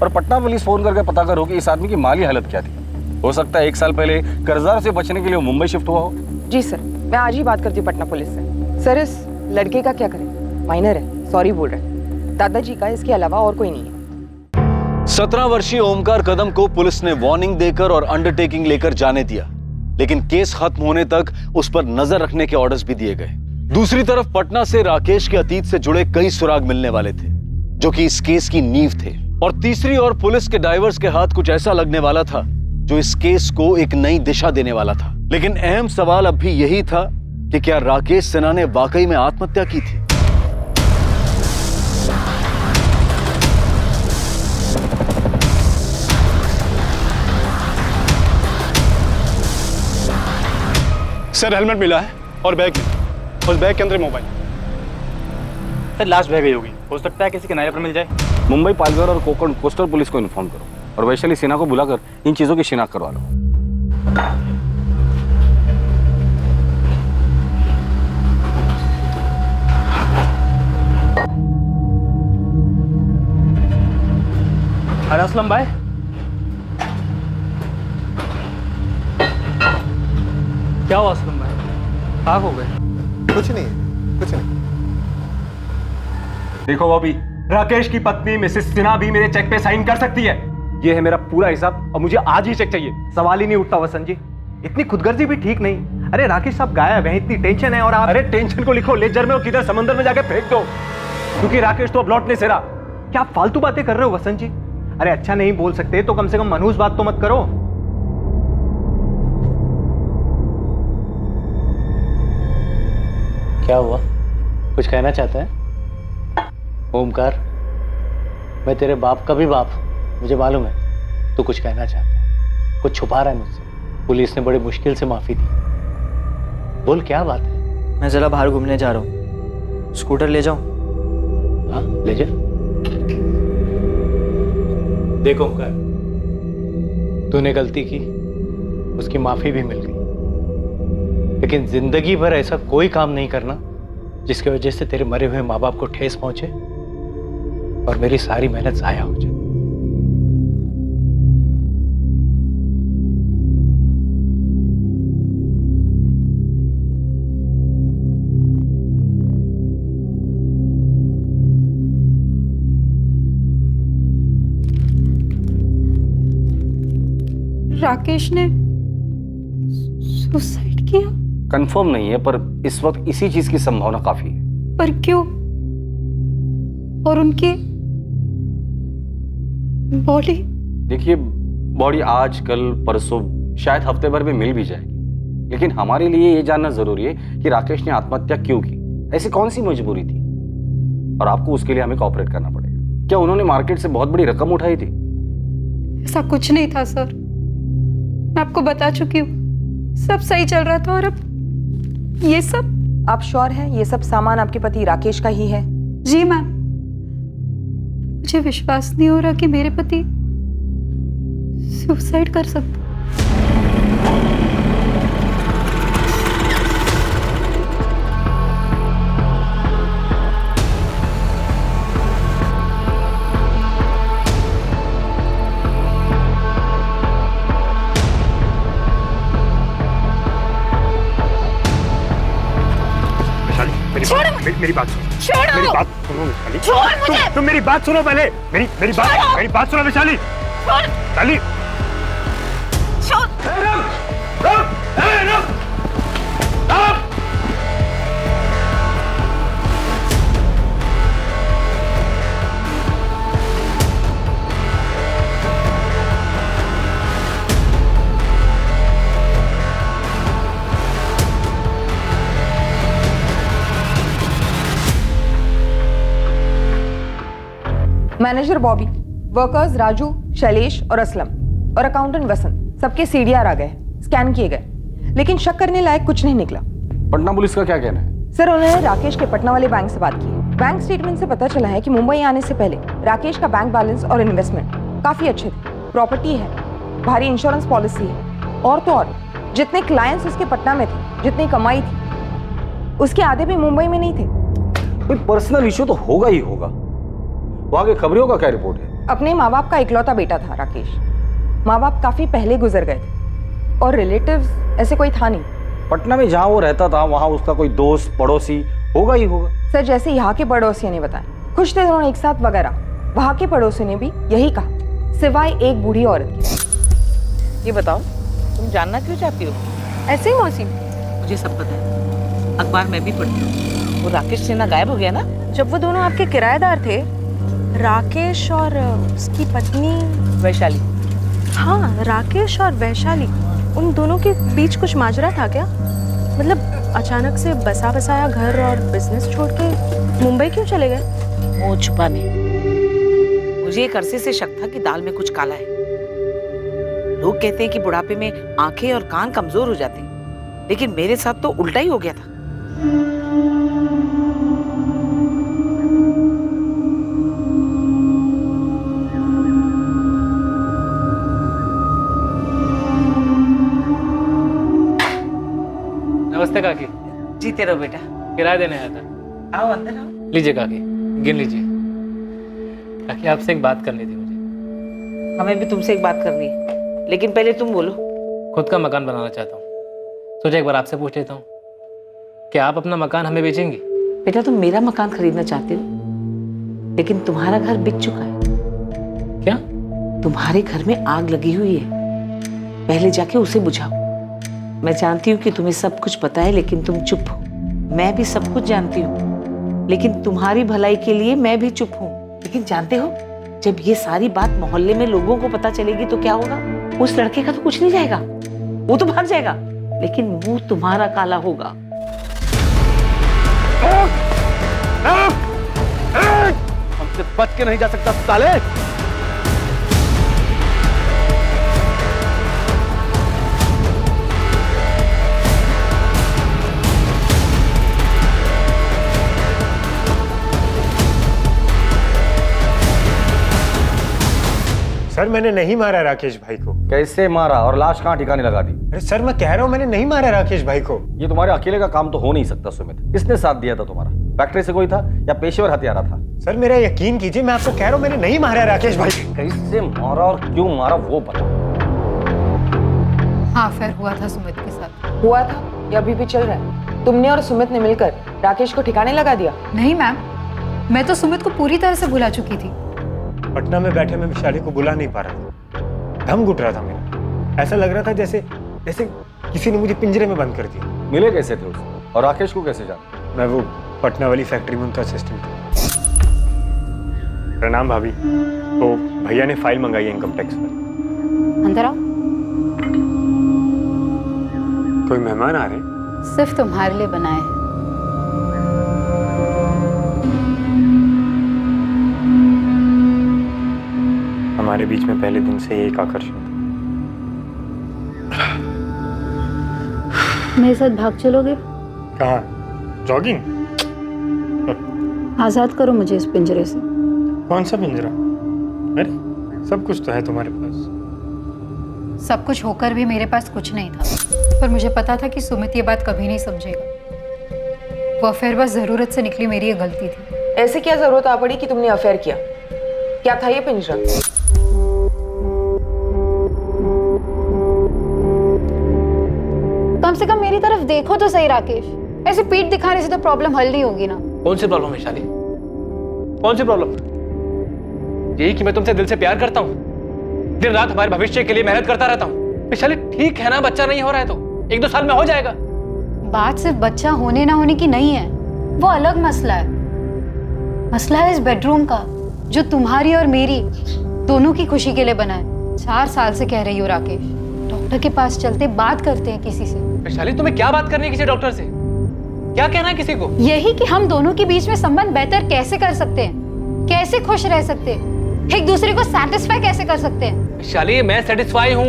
और पटना पुलिस फोन करके पता करो कि इस आदमी की माली हालत क्या थी। हो सकता है 1 साल पहले कर्जदार से बचने के लिए वो मुंबई शिफ्ट हुआ हो। जी सर, मैं आज ही बात करती हूँ पटना पुलिस से। सर इस लड़के का क्या करें? माइनर है, सॉरी बोल रहे। दादाजी का इसके अलावा और कोई नहीं है। 17 वर्षीय ओमकार कदम को पुलिस ने वार्निंग देकर और अंडरटेकिंग लेकर जाने दिया, लेकिन केस खत्म होने तक उस पर नजर रखने के ऑर्डर्स भी दिए गए। दूसरी तरफ पटना से राकेश के अतीत से जुड़े कई सुराग मिलने वाले थे, जो कि इस केस की नींव थे। और तीसरी ओर पुलिस के डाइवर्स के हाथ कुछ ऐसा लगने वाला था जो इस केस को एक नई दिशा देने वाला था। लेकिन अहम सवाल अब भी यही था कि क्या राकेश सिन्हा ने वाकई में आत्महत्या की थी? सर हेलमेट मिला है और बैग भी, उस बैग के अंदर मोबाइल। सर लास्ट बैग गई होगी, हो सकता है किसी किनारे पर मिल जाए। मुंबई, पालघर और कोकण कोस्टल पुलिस को इन्फॉर्म करो और वैशाली सेना को बुलाकर इन चीजों की शिनाख्त करवा लो। अरे असलम भाई, क्या हुआ असलम भाई? कहाँ हो गए? कुछ नहीं, कुछ नहीं। देखो बॉबी, राकेश की पत्नी मिसेस सिन्हा भी मेरे चेक पे साइन कर सकती है। ये है मेरा पूरा हिसाब और मुझे आज ही चेक चाहिए। सवाल ही नहीं उठता वसंत जी, इतनी खुदगर्जी भी ठीक नहीं। अरे राकेश साहब गायब है, इतनी टेंशन है और आप। अरे टेंशन को लिखो लेजर में और किधर समंदर में जाके फेंक दो, क्योंकि राकेश तो अब लौट नहीं से रहा। क्या आप फालतू बातें कर रहे हो वसंत जी? अरे अच्छा नहीं बोल सकते तो कम से कम मनहूस बात तो मत करो। क्या हुआ, कुछ कहना चाहता है? ओमकार, मैं तेरे बाप का भी बाप हूं, मुझे मालूम है तू कुछ कहना चाहता है, कुछ छुपा रहा है मुझसे। पुलिस ने बड़ी मुश्किल से माफी दी, बोल क्या बात है? मैं जरा बाहर घूमने जा रहा हूँ, स्कूटर ले जाऊं? हाँ ले जा। देखो ओमकार, तूने गलती की, उसकी माफी भी मिल गई, लेकिन जिंदगी भर ऐसा कोई काम नहीं करना जिसकी वजह से तेरे मरे हुए माँ बाप को ठेस पहुंचे और मेरी सारी मेहनत जाया हो जाए। राकेश ने सुसाइड किया? कंफर्म नहीं है, पर इस वक्त इसी चीज की संभावना काफी है। पर क्यों? और उनकी बॉडी? देखिए, बॉडी आज कल परसों शायद हफ्ते भर में मिल भी जाएगी, लेकिन हमारे लिए ये जानना जरूरी है कि राकेश ने आत्महत्या क्यों की, ऐसी कौन सी मजबूरी थी, और आपको उसके लिए हमें कोऑपरेट करना पड़ेगा। क्या उन्होंने मार्केट से बहुत बड़ी रकम उठाई थी? ऐसा कुछ नहीं था सर, मैं आपको बता चुकी हूँ, सब सही चल रहा था और अब ये सब। आप श्योर हैं ये सब सामान आपके पति राकेश का ही है? जी मैम, मुझे विश्वास नहीं हो रहा कि मेरे पति सुसाइड कर सकते। मेरी बात सुनो, छोड़ो! मेरी बात सुनो वैशाली। छोड़ मुझे! तुम मेरी बात सुनो पहले, मेरी बात सुनो वैशाली। वैशाली मैनेजर बॉबी, वर्कर्स राजू, शैलेश और असलम और अकाउंटेंट वसंत, सबके सीडीआर आ गए, स्कैन किए गए, लेकिन शक करने लायक कुछ नहीं निकला। पटना पुलिस का क्या कहना है? सर, उन्होंने राकेश के पटना वाले बैंक से बात की है। बैंक स्टेटमेंट से पता चला है कि मुंबई आने से पहले राकेश का बैंक बैलेंस और इन्वेस्टमेंट काफी अच्छे थे, प्रॉपर्टी है, भारी इंश्योरेंस पॉलिसी है, और तो और जितने क्लाइंट्स उसके पटना में थे, जितनी कमाई थी, उसके आधे भी मुंबई में नहीं थे। कोई पर्सनल इशू तो होगा ही होगा। वहां के खबरियों का क्या रिपोर्ट है? अपने माँ बाप का इकलौता बेटा था राकेश। माँ बाप काफी पहले गुजर गए थे और रिलेटिव्स ऐसे कोई था नहीं। पटना में जहां वो रहता था वहां उसका कोई दोस्त पड़ोसी होगा ही होगा। सर, जैसे यहाँ के पड़ोसियों ने बताया, खुश थे दोनों एक साथ वगैरह, वहाँ के पड़ोसियों ने भी यही कहा, सिवाय एक बूढ़ी औरत के। ये बताओ, तुम जानना क्यों चाहती हो? ऐसे ही मौसी, मुझे सब पता है, अखबार में भी पढ़ती हूँ। वो राकेश सिन्हा गायब हो गया ना? जब वो दोनों आपके किराएदार थे, राकेश और उसकी पत्नी वैशाली। हाँ, राकेश और वैशाली, उन दोनों के बीच कुछ माजरा था क्या? मतलब अचानक से बसा बसाया घर और बिजनेस छोड़ के मुंबई क्यों चले गए? मुंह छुपाने। मुझे एक अरसे से शक था कि दाल में कुछ काला है। लोग कहते हैं कि बुढ़ापे में आंखें और कान कमजोर हो जाते हैं, लेकिन मेरे साथ तो उल्टा ही हो गया था। नमस्ते काकी। जीते रहो बेटा। किराया देने आया था। आओ अंदर आओ। लीजिए काकी, गिन लीजिए। काकी, आपसे एक बात करनी थी मुझे। हमें भी तुमसे एक बात करनी है, लेकिन पहले तुम बोलो। खुद का मकान बनाना चाहता हूँ। सोचा एक बार आपसे पूछ लेता हूँ, क्या आप अपना मकान हमें बेचेंगी? बेटा तुम मेरा मकान खरीदना चाहते हो, लेकिन तुम्हारा घर बिक चुका है। क्या? तुम्हारे घर में आग लगी हुई है, पहले जाके उसे बुझाओ। मैं जानती हूँ कि तुम्हें सब कुछ पता है, लेकिन तुम चुप हो। मैं भी सब कुछ जानती हूँ, लेकिन तुम्हारी भलाई के लिए मैं भी चुप हूँ। लेकिन जानते हो, जब ये सारी बात मोहल्ले में लोगों को पता चलेगी तो क्या होगा? उस लड़के का तो कुछ नहीं जाएगा, वो तो भाग जाएगा, लेकिन मुंह तुम्हारा काला होगा। हमसे बच के नहीं जा सकता साले। सर मैंने नहीं मारा राकेश भाई को। कैसे मारा और लाश कहाँ ठिकाने लगा दी? अरे सर मैं कह रहा हूँ मैंने नहीं मारा राकेश भाई को। ये तुम्हारे अकेले का काम तो हो नहीं सकता सुमित। किसने साथ दिया था तुम्हारा? फैक्ट्री से कोई था या पेशेवर हत्यारा था? सर मेरा यकीन कीजिए, मैं आपको कह रहा हूँ मैंने नहीं मारा राकेश भाई। कैसे मारा और क्यों मारा वो बताओ। हाँ अफेयर हुआ था सुमित के साथ। हुआ था या अभी भी चल रहा है? तुमने और सुमित ने मिलकर राकेश को ठिकाने लगा दिया? नहीं मैम, मैं तो सुमित को पूरी तरह से भुला चुकी थी। पटना में बैठे मैं विशाली को बुला नहीं पा रहा था, दम घुट रहा था मेरा। ऐसा लग रहा था जैसे किसी ने मुझे पिंजरे में बंद कर दिया। मिले कैसे थे उससे और राकेश को कैसे जाना? मैं वो पटना वाली फैक्ट्री में उनका असिस्टेंट था। प्रणाम भाभी। तो भैया ने फाइल मंगाई है इनकम टैक्स पर। अंदर आओ। कोई मेहमान आ रहे हैं? सिर्फ तुम्हारे लिए बनाए हैं। हमारे बीच में पहले दिन से एक आकर्षण था। मेरे साथ भाग चलोगे? कहाँ? जॉगिंग? आजाद करो मुझे इस पिंजरे से। कौन सा पिंजरा? अरे सब कुछ तो है तुम्हारे पास। सब कुछ होकर भी मेरे पास कुछ नहीं था, पर मुझे पता था कि सुमित ये बात कभी नहीं समझेगा। वो अफेयर बस जरूरत से निकली, मेरी ये गलती थी। ऐसे क्या जरूरत आ पड़ी कि तुमने अफेयर किया? क्या था ये पिंजरा? कम से कम मेरी तरफ देखो तो सही राकेश। ऐसे पीठ दिखाने से तो प्रॉब्लम हल नहीं होगी ना। कौन सी प्रॉब्लम है शाली? कौन सी प्रॉब्लम? यही कि मैं तुमसे दिल से प्यार करता हूँ, दिन रात हमारे भविष्य के लिए मेहनत करता रहता हूँ। विशाली ठीक है ना, बच्चा नहीं हो रहा है तो 1-2 साल में हो जाएगा। बात सिर्फ बच्चा होने ना होने की नहीं है, वो अलग मसला है। मसला है इस बेडरूम का, जो तुम्हारी और मेरी दोनों की खुशी के लिए बना है। 4 साल से कह रही हो राकेश, डॉक्टर के पास चलते बात करते हैं किसी से। विशाली तुम्हें क्या बात करनी है किसी डॉक्टर से? क्या कहना है किसी को? यही कि हम दोनों के बीच में संबंध बेहतर कैसे कर सकते हैं, कैसे खुश रह सकते हैं, एक दूसरे को सैटिस्फाई कैसे कर सकते हैं। विशाली मैं सेटिस्फाई हूँ,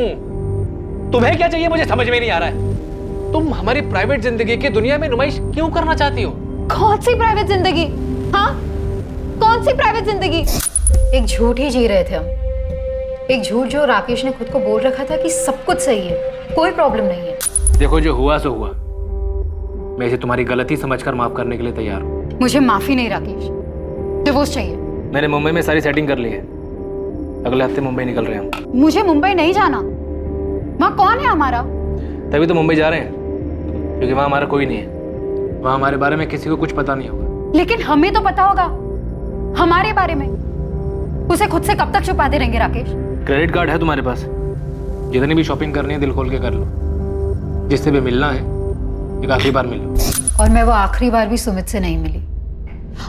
तुम्हें क्या चाहिए मुझे समझ में नहीं आ रहा है। तुम हमारी प्राइवेट जिंदगी की दुनिया में नुमाइश क्यों करना चाहती हो? कौन सी प्राइवेट जिंदगी? हाँ कौन सी प्राइवेट जिंदगी? एक झूठ ही जी रहे थे हम, एक झूठ जो राकेश ने खुद को बोल रखा था कि सब कुछ सही है, कोई प्रॉब्लम नहीं है। देखो जो हुआ सो हुआ, मैं इसे तुम्हारी गलती समझकर माफ करने के लिए तैयार हूँ। मुझे माफी नहीं राकेश, डिवोर्स चाहिए। मैंने मुंबई में सारी सेटिंग कर ली है, अगले हफ्ते मुंबई निकल रहे हैं हम। मुझे मुंबई नहीं जाना, वहाँ कौन है हमारा? तभी तो मुंबई जा रहे हैं, क्योंकि वहाँ हमारा कोई नहीं है। वहाँ हमारे बारे में किसी को कुछ पता नहीं होगा। लेकिन हमें तो पता होगा हमारे बारे में। उसे खुद से कब तक छुपाते रहेंगे राकेश? क्रेडिट कार्ड है तुम्हारे पास, जितनी भी शॉपिंग करनी है दिल खोल के कर लो। जिससे भी मिलना है एक आखिरी बार मिल लो। और मैं वो आखिरी बार भी सुमित से नहीं मिली।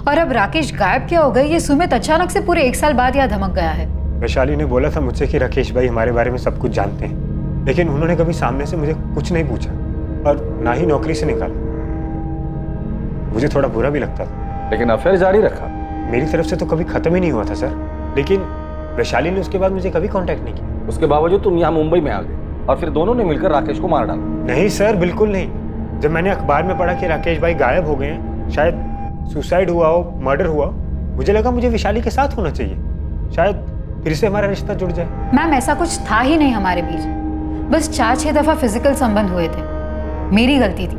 और अब राकेश गायब क्या हो गए, ये सुमित अचानक से पूरे 1 साल बाद यहाँ धमक गया है। वैशाली ने बोला था मुझसे कि राकेश भाई हमारे बारे में सब कुछ जानते हैं, लेकिन उन्होंने कभी सामने से मुझे कुछ नहीं पूछा और ना ही नौकरी से निकाला। मुझे थोड़ा बुरा भी लगता था, लेकिन अफेयर जारी रखा। मेरी तरफ से तो कभी खत्म ही नहीं हुआ था सर, लेकिन वैशाली ने उसके बाद मुझे कभी कांटेक्ट नहीं किया। उसके बावजूद तुम यहाँ मुंबई में आ गए और फिर दोनों ने मिलकर राकेश को मार डाला। नहीं सर, बिल्कुल नहीं। जब मैंने अखबार में पढ़ा कि राकेश भाई गायब हो गए हैं, शायद सुसाइड हुआ हो, मर्डर हुआ, मुझे लगा मुझे विशाली के साथ होना चाहिए, शायद फिर से हमारा रिश्ता जुड़ जाए। मैम ऐसा कुछ था ही नहीं हमारे बीच, बस 4-6 दफा फिजिकल संबंध हुए थे। मेरी गलती थी,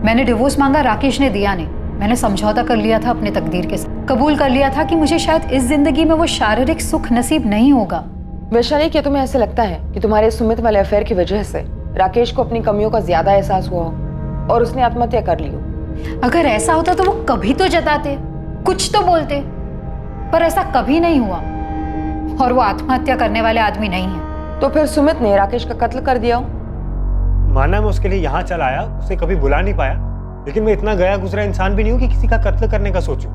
मैंने डिवोर्स मांगा, राकेश ने दिया नहीं। मैंने समझौता कर लिया था अपने तकदीर के साथ, कबूल कर लिया था कि मुझे शायद इस जिंदगी में वो शारीरिक सुख नसीब नहीं होगा, वैशाली, क्या तुम्हें ऐसे लगता है कि तुम्हारे सुमित वाले अफेयर की वजह से राकेश को अपनी कमियों का ज्यादा एहसास हुआ हो और उसने आत्महत्या कर ली हो? अगर ऐसा होता तो वो कभी तो जताते, कुछ तो बोलते, पर ऐसा कभी नहीं हुआ और वो आत्महत्या करने वाले आदमी नहीं है। तो फिर सुमित ने राकेश का कत्ल कर दिया हो? माना मैं उसके लिए यहाँ चल आया, उसे कभी बुला नहीं पाया, लेकिन मैं इतना गया गुजरा इंसान भी नहीं हूँ कि किसी का कत्ल करने का सोचूं।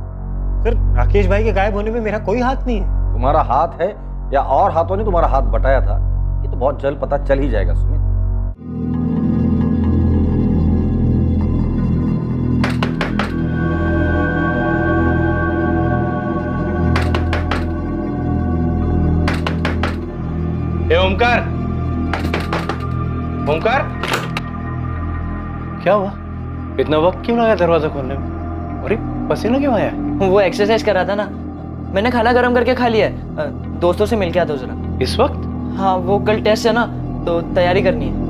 सर, राकेश भाई के गायब होने में मेरा कोई हाथ नहीं है। तुम्हारा हाथ है या और हाथों ने तुम्हारा हाथ बटाया था, ये तो बहुत जल्द पता चल ही जाएगा सुमित। ओमकार, ओमकार, क्या हुआ? इतना वक्त क्यों लगा दरवाजा खोलने में? अरे पसीना क्यों आया? वो एक्सरसाइज कर रहा था ना, मैंने खाना गर्म करके खा लिया है। दोस्तों से मिल के आता हूँ जरा। इस वक्त? हाँ, वो कल टेस्ट है ना, तो तैयारी करनी है।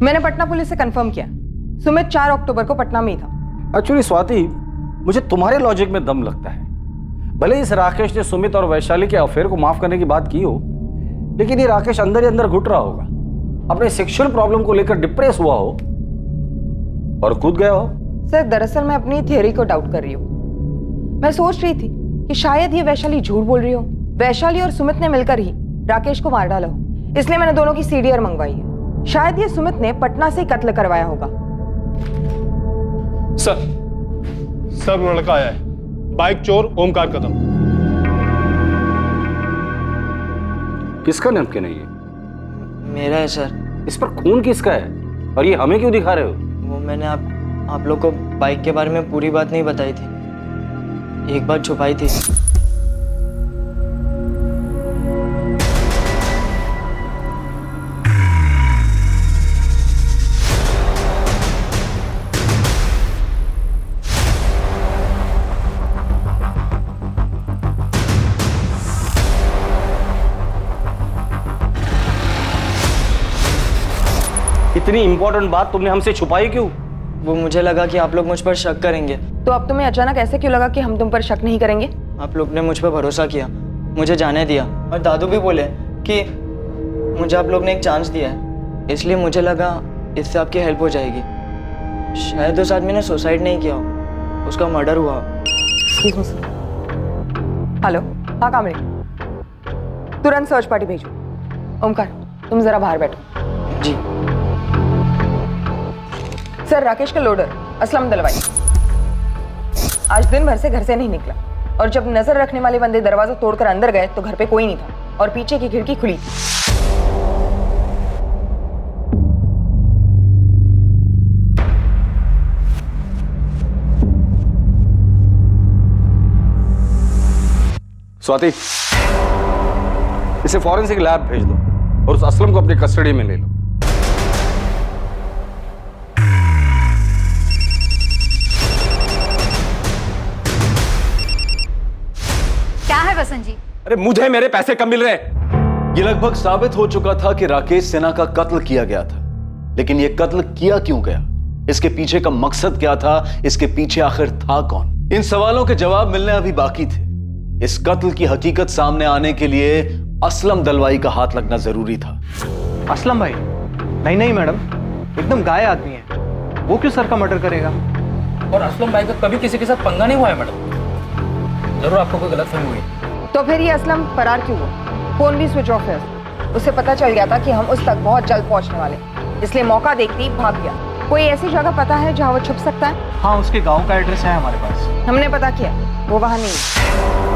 मैंने पटना पुलिस से कंफर्म किया, सुमित 4 अक्टूबर को पटना में ही था। एक्चुअली स्वाति, मुझे तुम्हारे लॉजिक में दम लगता है। भले इस राकेश ने सुमित और वैशाली के अफेयर को माफ करने की बात की हो, लेकिन ये राकेश अंदर ही अंदर घुट रहा होगा, अपने सेक्सुअल प्रॉब्लम को लेकर डिप्रेस हुआ हो और कूद गया हो। सर, दरअसल मैं अपनी थियरी को डाउट कर रही हूँ। मैं सोच रही थी कि शायद ये वैशाली झूठ बोल रही हो, वैशाली और सुमित ने मिलकर ही राकेश को मार डाला हो, इसलिए मैंने दोनों की सीडीआर मंगवाई है। शायद ये सुमित ने पटना से ही कत्ल करवाया होगा। सर लड़का आया है, बाइक चोर ओमकार कदम। किसका नैपकिन है ये? मेरा है सर। इस पर खून किसका है और ये हमें क्यों दिखा रहे हो? वो मैंने आप लोग को बाइक के बारे में पूरी बात नहीं बताई थी, एक बात छुपाई थी। इतनी इंपॉर्टेंट बात तुमने हमसे छुपाई क्यों? वो मुझे लगा कि आप लोग मुझ पर शक करेंगे। तो अब तुम्हें अचानक ऐसे क्यों लगा कि हम तुम पर शक नहीं करेंगे? आप लोग ने मुझ पर भरोसा किया, मुझे जाने दिया, और दादू भी बोले कि मुझे आप लोग ने एक चांस दिया है, इसलिए मुझे लगा इससे आपकी हेल्प हो जाएगी। शायद उस आदमी ने सुसाइड नहीं किया हो, उसका मर्डर हुआ। हेलो, हाँ कामरी, तुरंत सर्च पार्टी भेजो। ओमकार, तुम जरा बाहर बैठो। जी सर, राकेश का लोडर असलम दलवाई आज दिन भर से घर से नहीं निकला, और जब नजर रखने वाले बंदे दरवाजा तोड़कर अंदर गए तो घर पे कोई नहीं था और पीछे की खिड़की खुली थी। स्वाति, इसे फॉरेंसिक लैब भेज दो और उस असलम को अपनी कस्टडी में ले लो। क्या है वसंत जी? अरे मुझे मेरे पैसे कब मिल रहे हैं? ये लगभग साबित हो चुका था कि राकेश सिन्हा का कत्ल किया गया था, लेकिन ये कत्ल किया क्यों गया, इसके पीछे का मकसद क्या था, इसके पीछे आखिर था कौन? इन सवालों के जवाब मिलने अभी बाकी थे। इस कत्ल की हकीकत सामने आने के लिए असलम दलवाई का हाथ लगना जरूरी था। असलम भाई? नहीं मैडम, एकदम गाय आदमी है, वो क्यों सर का मर्डर करेगा? और असलम भाई का कभी किसी के साथ पंगा नहीं हुआ है मैडम, जरूर आपको कोई गलतफहमी हुई। तो फिर ये असलम फरार क्यों हुआ? फोन भी स्विच ऑफ है, उसे पता चल गया था कि हम उस तक बहुत जल्द पहुंचने वाले, इसलिए मौका देखते ही भाग गया। कोई ऐसी जगह पता है जहां वो छुप सकता है? हाँ, उसके गांव का एड्रेस है हमारे पास। हमने पता किया, वो वहां नहीं है।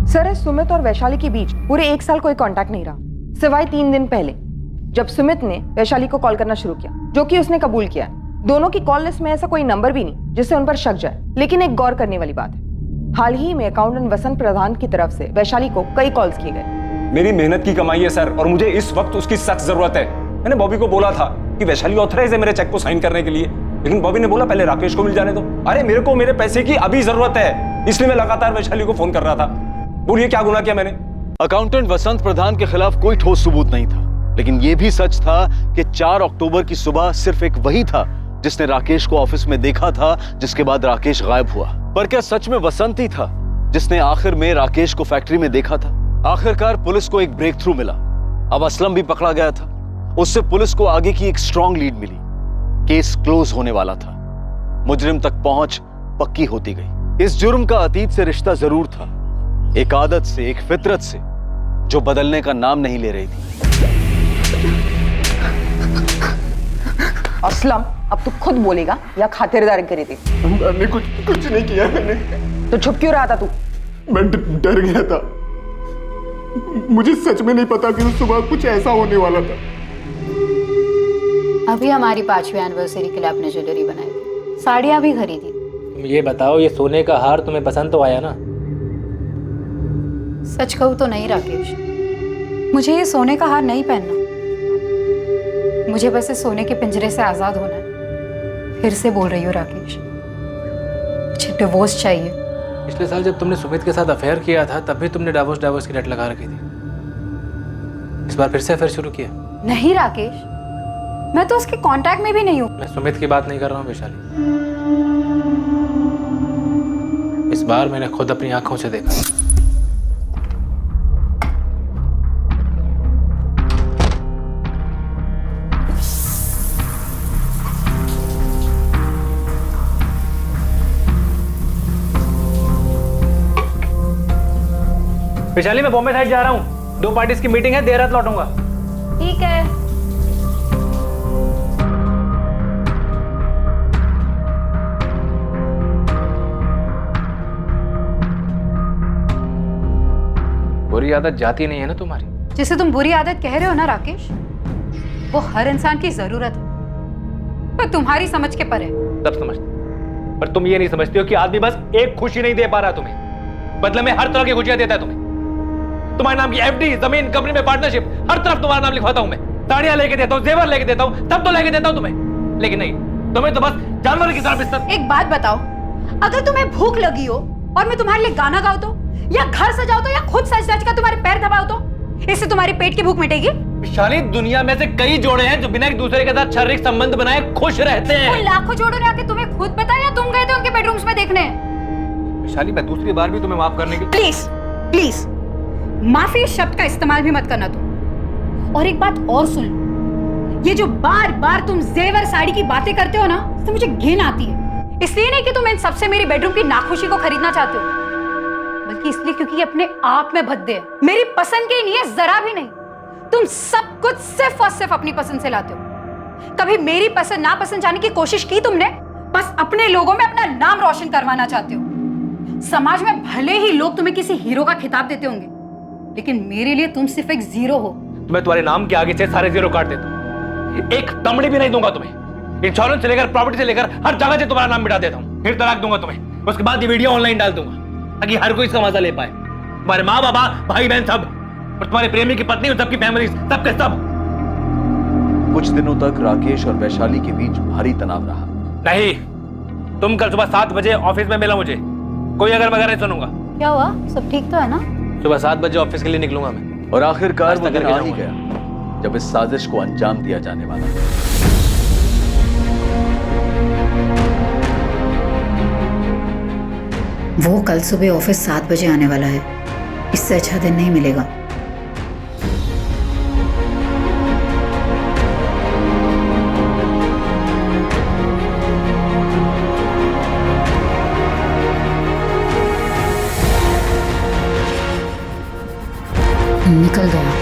सर, सुमित और वैशाली के बीच पूरे 1 साल कोई कांटेक्ट नहीं रहा, सिवाय 3 दिन पहले जब सुमित ने वैशाली को कॉल करना शुरू किया, जो कि उसने कबूल किया। दोनों की कॉल लिस्ट में ऐसा कोई नंबर भी नहीं जिससे उन पर शक जाए। लेकिन एक गौर करने वाली बात है, हाल ही में अकाउंटेंट वसंत प्रधान की तरफ से वैशाली को कई कॉल्स किए गए। मेरी मेहनत की कमाई है सर, और मुझे इस वक्त उसकी सख्त जरूरत है। मैंने बॉबी को बोला था कि वैशाली ऑथराइज है मेरे चेक को साइन करने के लिए, लेकिन बॉबी ने बोला पहले राकेश को मिल जाने दो। अरे मेरे को मेरे पैसे की अभी जरूरत है, इसलिए मैं लगातार वैशाली को फोन कर रहा था। बोलिए क्या गुनाह किया मैंने? अकाउंटेंट वसंत प्रधान के खिलाफ कोई ठोस सबूत नहीं था, लेकिन यह भी सच था कि 4 अक्टूबर की सुबह सिर्फ एक वही था जिसने राकेश को ऑफिस में देखा था, जिसके बाद राकेश गायब हुआ। पर क्या सच में वसंत ही था जिसने आखिर में राकेश को फैक्ट्री में देखा था? आखिरकार पुलिस को एक ब्रेक थ्रू मिला। अब असलम भी पकड़ा गया था। उससे पुलिस को आगे की एक स्ट्रॉन्ग लीड मिली। केस क्लोज होने वाला था। मुजरिम तक पहुंच पक्की होती गई। इस जुर्म का अतीत से रिश्ता जरूर था, एक आदत से, एक फितरत से जो बदलने का नाम नहीं ले रही थी। असलम, अब तू खुद बोलेगा या खातिरदारी करी थी? मैंने कुछ नहीं किया। मैंने तो छुप क्यों रहा था तू? मैं डर गया था। मुझे सच में नहीं पता कि उस सुबह कुछ ऐसा होने वाला था। अभी हमारी 5वीं एनिवर्सरी के लिए आपने ज्वेलरी बनाई थी, साड़ियाँ भी खरीदी। तुम ये बताओ, ये सोने का हार तुम्हें पसंद तो आया ना? सच कहूँ तो नहीं राकेश, मुझे ये सोने का हार नहीं पहनना। मुझे बस इस सोने के पिंजरे से आजाद होना है। फिर से बोल रही हूँ राकेश, मुझे डिवोर्स चाहिए। पिछले साल जब तुमने सुमित के साथ अफेयर किया था तब भी तुमने डाइवोर्स की रट लगा रखी थी। इस बार फिर से अफेयर शुरू किया? नहीं राकेश, मैं तो उसके कांटेक्ट में भी नहीं हूँ। मैं सुमित की बात नहीं कर रहा हूँ वैशाली। इस बार मैंने खुद अपनी आंखों से देखा। वैशाली, मैं बॉम्बे साइड जा रहा हूँ, 2 पार्टीज की मीटिंग है, देर रात लौटूंगा। ठीक है। बुरी आदत जाती नहीं है ना तुम्हारी? जिसे तुम बुरी आदत कह रहे हो ना राकेश, वो हर इंसान की जरूरत है, पर तुम्हारी समझ के परे। सब समझते, पर तुम ये नहीं समझती हो कि आदमी बस एक खुशी नहीं दे पा रहा तुम्हें, बदले में हर तरह की खुशियां देता है तुम्हें। तुम्हारे नाम की एफडी, जमीन, कंपनी में पार्टनरशिप, हर तरफ तुम्हारा नाम लिखवाता हूं मैं। साड़ियां लेके देता हूं, जेवर लेके देता हूं, सब तो लेके देता हूं तुम्हें, लेकिन नहीं, तुम्हें तो बस जानवर की तरह बिस्तर। एक बात बताओ, अगर तुम्हें भूख लगी हो और मैं तुम्हारे लिए गाना गाऊं तो, या घर सजाओ तो, या खुद सज सज कर तुम्हारे पैर दबाओ तो, इससे तुम्हारी पेट की भूख मिटेगी? विशाली, दुनिया में से कई जोड़े हैं जो बिना एक दूसरे के साथ शारीरिक संबंध बनाए खुश रहते हैं। उन लाखों जोड़ों ने आके तुम्हें खुद बताया या तुम गए थे उनके बेडरूम्स में देखने? विशाली, मैं दूसरी बार भी तुम्हें माफ करने की। प्लीज प्लीज, माफी शब्द का इस्तेमाल भी मत करना तुम। और एक बात और सुन लो, ये जो बार बार तुम जेवर साड़ी की बातें करते हो ना, इससे मुझे घिन आती है। इसलिए नहीं कि तुम इन सबसे मेरी बेडरूम की नाखुशी को खरीदना चाहते हो, बल्कि इसलिए क्योंकि ये अपने आप में भद्दे है, मेरी पसंद के नहीं है, जरा भी नहीं। तुम सब कुछ सिर्फ और सिर्फ अपनी पसंद से लाते हो। कभी मेरी पसंद नापसंद जाने की कोशिश की तुमने? बस अपने लोगों में अपना नाम रोशन करवाना चाहते हो। समाज में भले ही लोग तुम्हें किसी हीरो का खिताब देते होंगे, लेकिन मेरे लिए तुम सिर्फ एक जीरो हो। मैं तुम्हारे नाम के आगे से सारे जीरो काट देता हूं, एक तमड़ी भी नहीं दूंगा तुम्हें। इंश्योरेंस से लेकर प्रॉपर्टी से लेकर हर जगह से तुम्हारा नाम मिटा देता हूं, फिर तलाक दूंगा तुम्हें। उसके बाद ये वीडियो ऑनलाइन डाल दूंगा ताकि हर कोई इसका मजा ले पाए। तुम्हारे माँ बाबा, भाई बहन सब, और तुम्हारे प्रेमी की पत्नी, सबकी फैमिली, सबके सब। कुछ दिनों तक राकेश और वैशाली के बीच भारी तनाव रहा। नहीं, तुम कल सुबह 7 बजे ऑफिस में मिला मुझे, कोई अगर वगैरह नहीं सुनूंगा। क्या हुआ, सब ठीक तो है ना? सुबह 7 बजे ऑफिस के लिए निकलूंगा मैं। और आखिरकार वो दिन आ ही गया जब इस साजिश को अंजाम दिया जाने वाला। वो कल सुबह ऑफिस 7 बजे आने वाला है, इससे अच्छा दिन नहीं मिलेगा। निकल गया।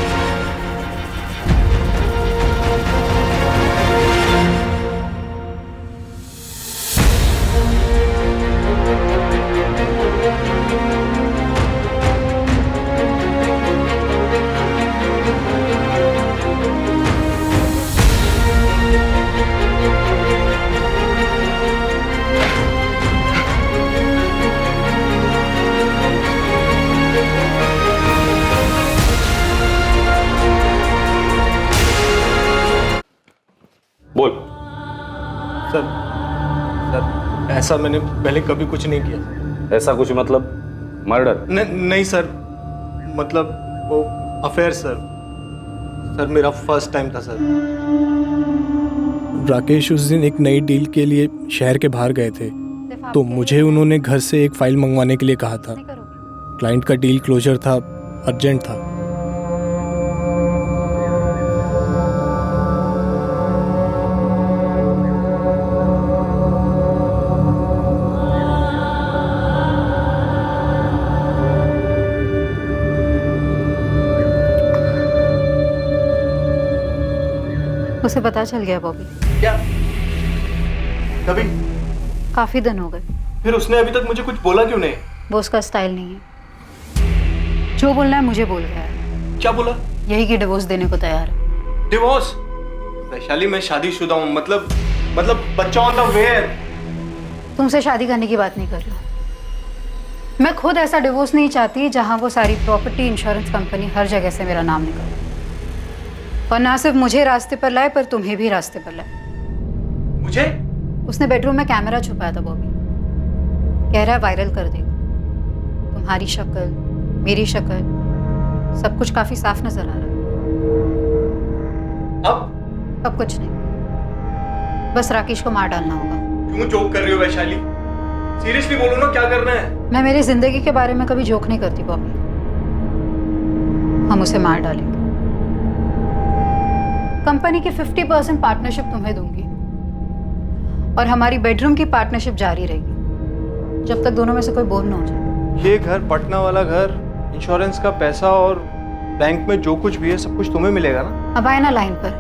बोल। सर ऐसा मैंने पहले कभी कुछ नहीं किया। ऐसा कुछ मतलब मर्डर? नहीं सर, मतलब वो अफेयर सर मेरा फर्स्ट टाइम था सर। राकेश उस दिन एक नई डील के लिए शहर के बाहर गए थे, तो मुझे उन्होंने घर से एक फाइल मंगवाने के लिए कहा था। क्लाइंट का डील क्लोजर था, अर्जेंट था। उसे पता चल गया बॉबी। क्या? कभी? काफी दिन हो गए। फिर उसने अभी तक मुझे कुछ बोला क्यों नहीं? वो उसका स्टाइल नहीं है। जो बोलना है मुझे बोल गया है। क्या बोला? यही कि डिवोर्स देने को तैयार है। डिवोर्स? वैशाली मैं शादीशुदा हूँ, मतलब बच्चा ऑन द वे है। तुमसे शादी करने की बात नहीं कर रही हूँ। मैं खुद ऐसा डिवोर्स नहीं चाहती जहाँ वो सारी प्रॉपर्टी, इंश्योरेंस कंपनी हर जगह से मेरा नाम निकाले, और ना सिर्फ मुझे रास्ते पर लाए पर तुम्हें भी रास्ते पर लाए। मुझे? उसने बेडरूम में कैमरा छुपाया था बॉबी। कह रहा है वायरल कर देगा। तुम्हारी शक्ल, मेरी शक्ल, सब कुछ काफी साफ नजर आ रहा है। अब कुछ नहीं, बस राकेश को मार डालना होगा। क्यों जोक कर रही हो वैशाली? सीरियसली बोलो ना, क्या करना है? मैं मेरी जिंदगी के बारे में कभी जोक नहीं करती बॉबी। हम उसे मार डालेंगे। कंपनी की 50% पार्टनरशिप तुम्हें दूंगी, और हमारी बेडरूम की पार्टनरशिप जारी रहेगी जब तक दोनों में से कोई बोर ना हो जाए। ये घर, पटना वाला घर, इंश्योरेंस का पैसा और बैंक में जो कुछ भी है सब कुछ तुम्हें मिलेगा ना? अब आए ना लाइन पर।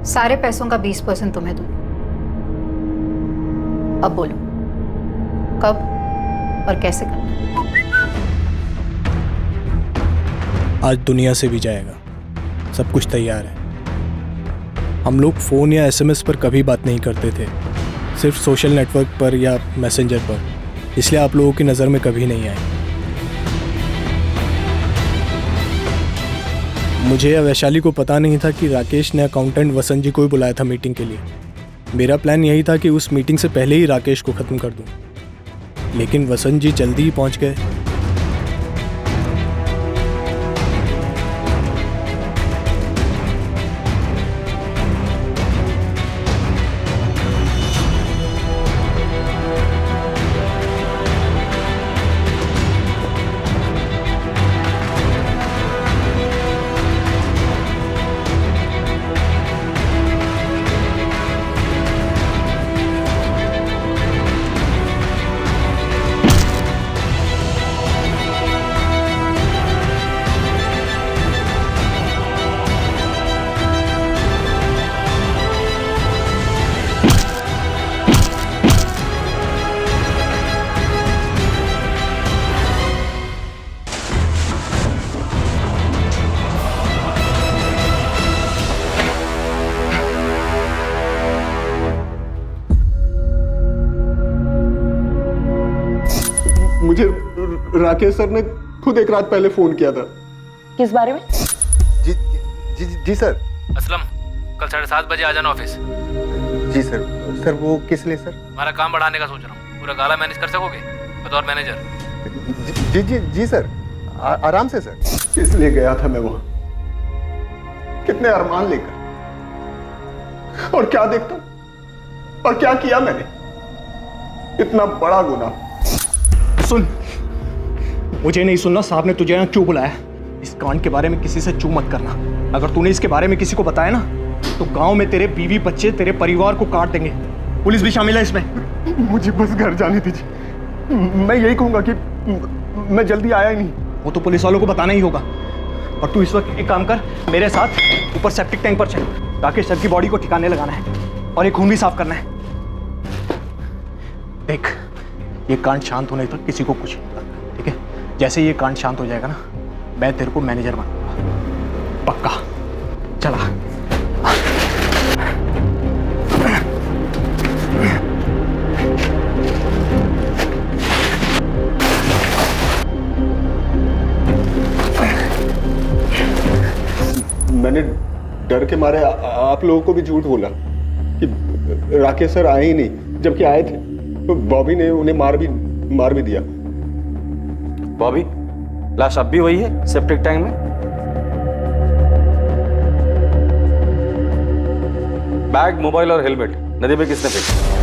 सारे पैसों का 20% तुम्हें दूंगी। अब बोलो कब और कैसे करना? आज दुनिया से भी जाएगा, सब कुछ तैयार है। हम लोग फ़ोन या एसएमएस पर कभी बात नहीं करते थे, सिर्फ सोशल नेटवर्क पर या मैसेंजर पर, इसलिए आप लोगों की नज़र में कभी नहीं आए। मुझे या वैशाली को पता नहीं था कि राकेश ने अकाउंटेंट वसंत जी को ही बुलाया था मीटिंग के लिए। मेरा प्लान यही था कि उस मीटिंग से पहले ही राकेश को ख़त्म कर दूं, लेकिन वसंत जी जल्दी ही पहुंच गए। मुझे राकेश सर ने खुद एक रात पहले फोन किया था। किस बारे में? जी सर। असलम, कल 7:30 बजे आ जाना ऑफिस। जी सर। सर वो किस लिए सर? हमारा काम बढ़ाने का सोच रहा हूँ। पूरा गाला मैनेज कर सकोगे बतौर मैनेजर? जी सर, आराम से सर। इसलिए गया था मैं वहां, कितने अरमान लेकर, और क्या देखता हूं, और क्या किया मैंने, इतना बड़ा गुनाह। सुन, मुझे नहीं सुनना, साहब ने तुझे यहाँ क्यों बुलाया। इस कांड के बारे में किसी से चू मत करना। अगर तूने इसके बारे में किसी को बताया ना, तो गांव में तेरे बीवी बच्चे, तेरे परिवार को काट देंगे। पुलिस भी शामिल है इसमें। मुझे बस घर जाने दीजिए। मैं यही कहूंगा कि मैं जल्दी आया ही नहीं। वो तो पुलिस वालों को बताना ही होगा। और तू इस वक्त एक काम कर, मेरे साथ ऊपर सेप्टिक टैंक पर चल। राकेश सर की बॉडी को ठिकाने लगाना है और एक खून भी साफ करना है। देख, ये कांड शांत होने तक किसी को कुछ नहीं करना, ठीक है? जैसे ये कांड शांत हो जाएगा ना, मैं तेरे को मैनेजर बनाऊंगा, पक्का। चला। मैंने डर के मारे आप लोगों को भी झूठ बोला कि राकेश सर आए ही नहीं, जबकि आए थे। तो बॉबी ने उन्हें मार भी दिया। बॉबी, लाश अब भी वही है सेप्टिक टैंक में? बैग, मोबाइल और हेलमेट नदी में किसने फेंका?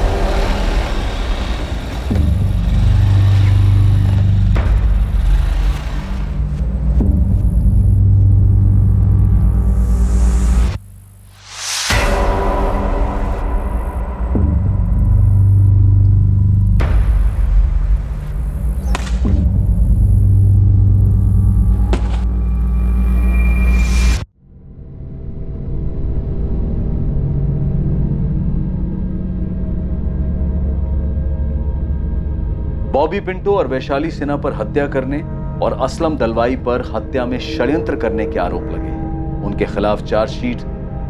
बॉबी पिंटो और वैशाली सिन्हा पर हत्या करने और असलम दलवाई पर हत्या में षड्यंत्र करने के आरोप लगे। उनके खिलाफ चार्जशीट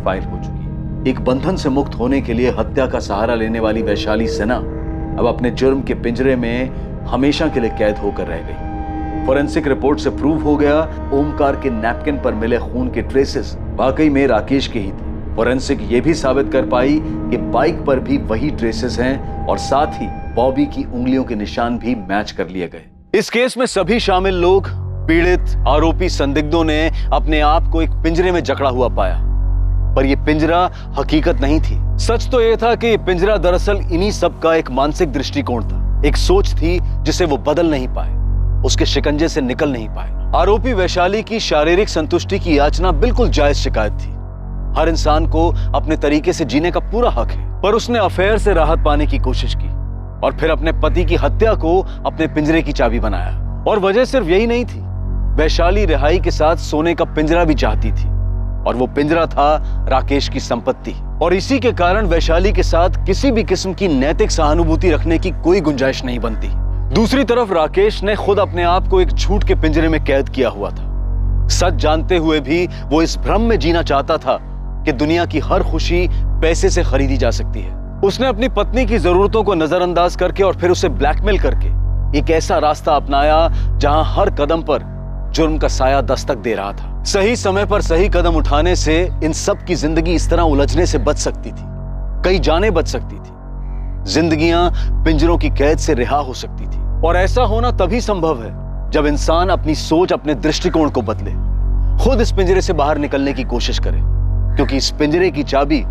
फाइल हो चुकी है। एक बंधन से मुक्त होने के लिए हत्या का सहारा लेने वाली वैशाली सिन्हा अब अपने जुर्म के पिंजरे में हमेशा के लिए कैद होकर रह गई। फोरेंसिक रिपोर्ट से प्रूव हो गया ओमकार के नैपकिन पर मिले खून के ट्रेसेस वाकई में राकेश के ही थे। फोरेंसिक ये भी साबित कर पाई कि बाइक पर भी वही ट्रेसेस हैं और साथ ही बॉबी की उंगलियों के निशान भी मैच कर लिए गए। इस केस में सभी शामिल लोग, पीड़ित, आरोपी, संदिग्धों ने अपने आप को एक पिंजरे में जकड़ा हुआ पाया, पर यह पिंजरा हकीकत नहीं थी। सच तो यह था कि यह पिंजरा दरअसल इन्हीं सब का एक मानसिक दृष्टिकोण था, एक सोच थी जिसे वो बदल नहीं पाए, उसके शिकंजे से निकल नहीं पाए। आरोपी वैशाली की शारीरिक संतुष्टि की याचना बिल्कुल जायज शिकायत थी। हर इंसान को अपने तरीके से जीने का पूरा हक है, पर उसने अफेयर से राहत पाने की कोशिश की और फिर अपने पति की हत्या को अपने पिंजरे की चाबी बनाया। और वजह सिर्फ यही नहीं थी, वैशाली रिहाई के साथ सोने का पिंजरा भी चाहती थी और वो पिंजरा था राकेश की संपत्ति। और इसी के कारण वैशाली के साथ किसी भी किस्म की नैतिक सहानुभूति रखने की कोई गुंजाइश नहीं बनती। दूसरी तरफ राकेश ने खुद अपने आप को एक झूठ के पिंजरे में कैद किया हुआ था। सच जानते हुए भी वो इस भ्रम में जीना चाहता था कि दुनिया की हर खुशी पैसे से खरीदी जा सकती है। उसने अपनी पत्नी की जरूरतों को नजरअंदाज करके और फिर उसे ब्लैकमेल करके एक ऐसा रास्ता अपनाया जहां हर कदम पर जुर्म का साया दस्तक दे रहा था। सही समय पर सही कदम उठाने से इन सब की जिंदगी इस तरह उलझने से बच सकती थी, कई जानें बच सकती थी, जिंदगियां पिंजरों की कैद से रिहा हो सकती थी। और ऐसा होना तभी संभव है जब इंसान अपनी सोच, अपने दृष्टिकोण को बदले, खुद इस पिंजरे से बाहर निकलने की कोशिश करे, क्योंकि इस पिंजरे की चाबी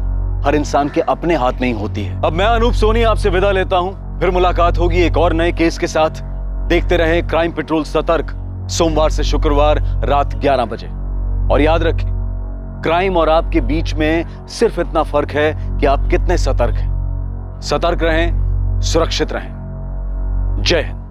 हर इंसान के अपने हाथ में ही होती है। अब मैं अनूप सोनी आपसे विदा लेता हूं, फिर मुलाकात होगी एक और नए केस के साथ। देखते रहें क्राइम पेट्रोल सतर्क, सोमवार से शुक्रवार रात 11 बजे। और याद रखें, क्राइम और आपके बीच में सिर्फ इतना फर्क है कि आप कितने सतर्क हैं। सतर्क रहें, सुरक्षित रहें। जय हिंद।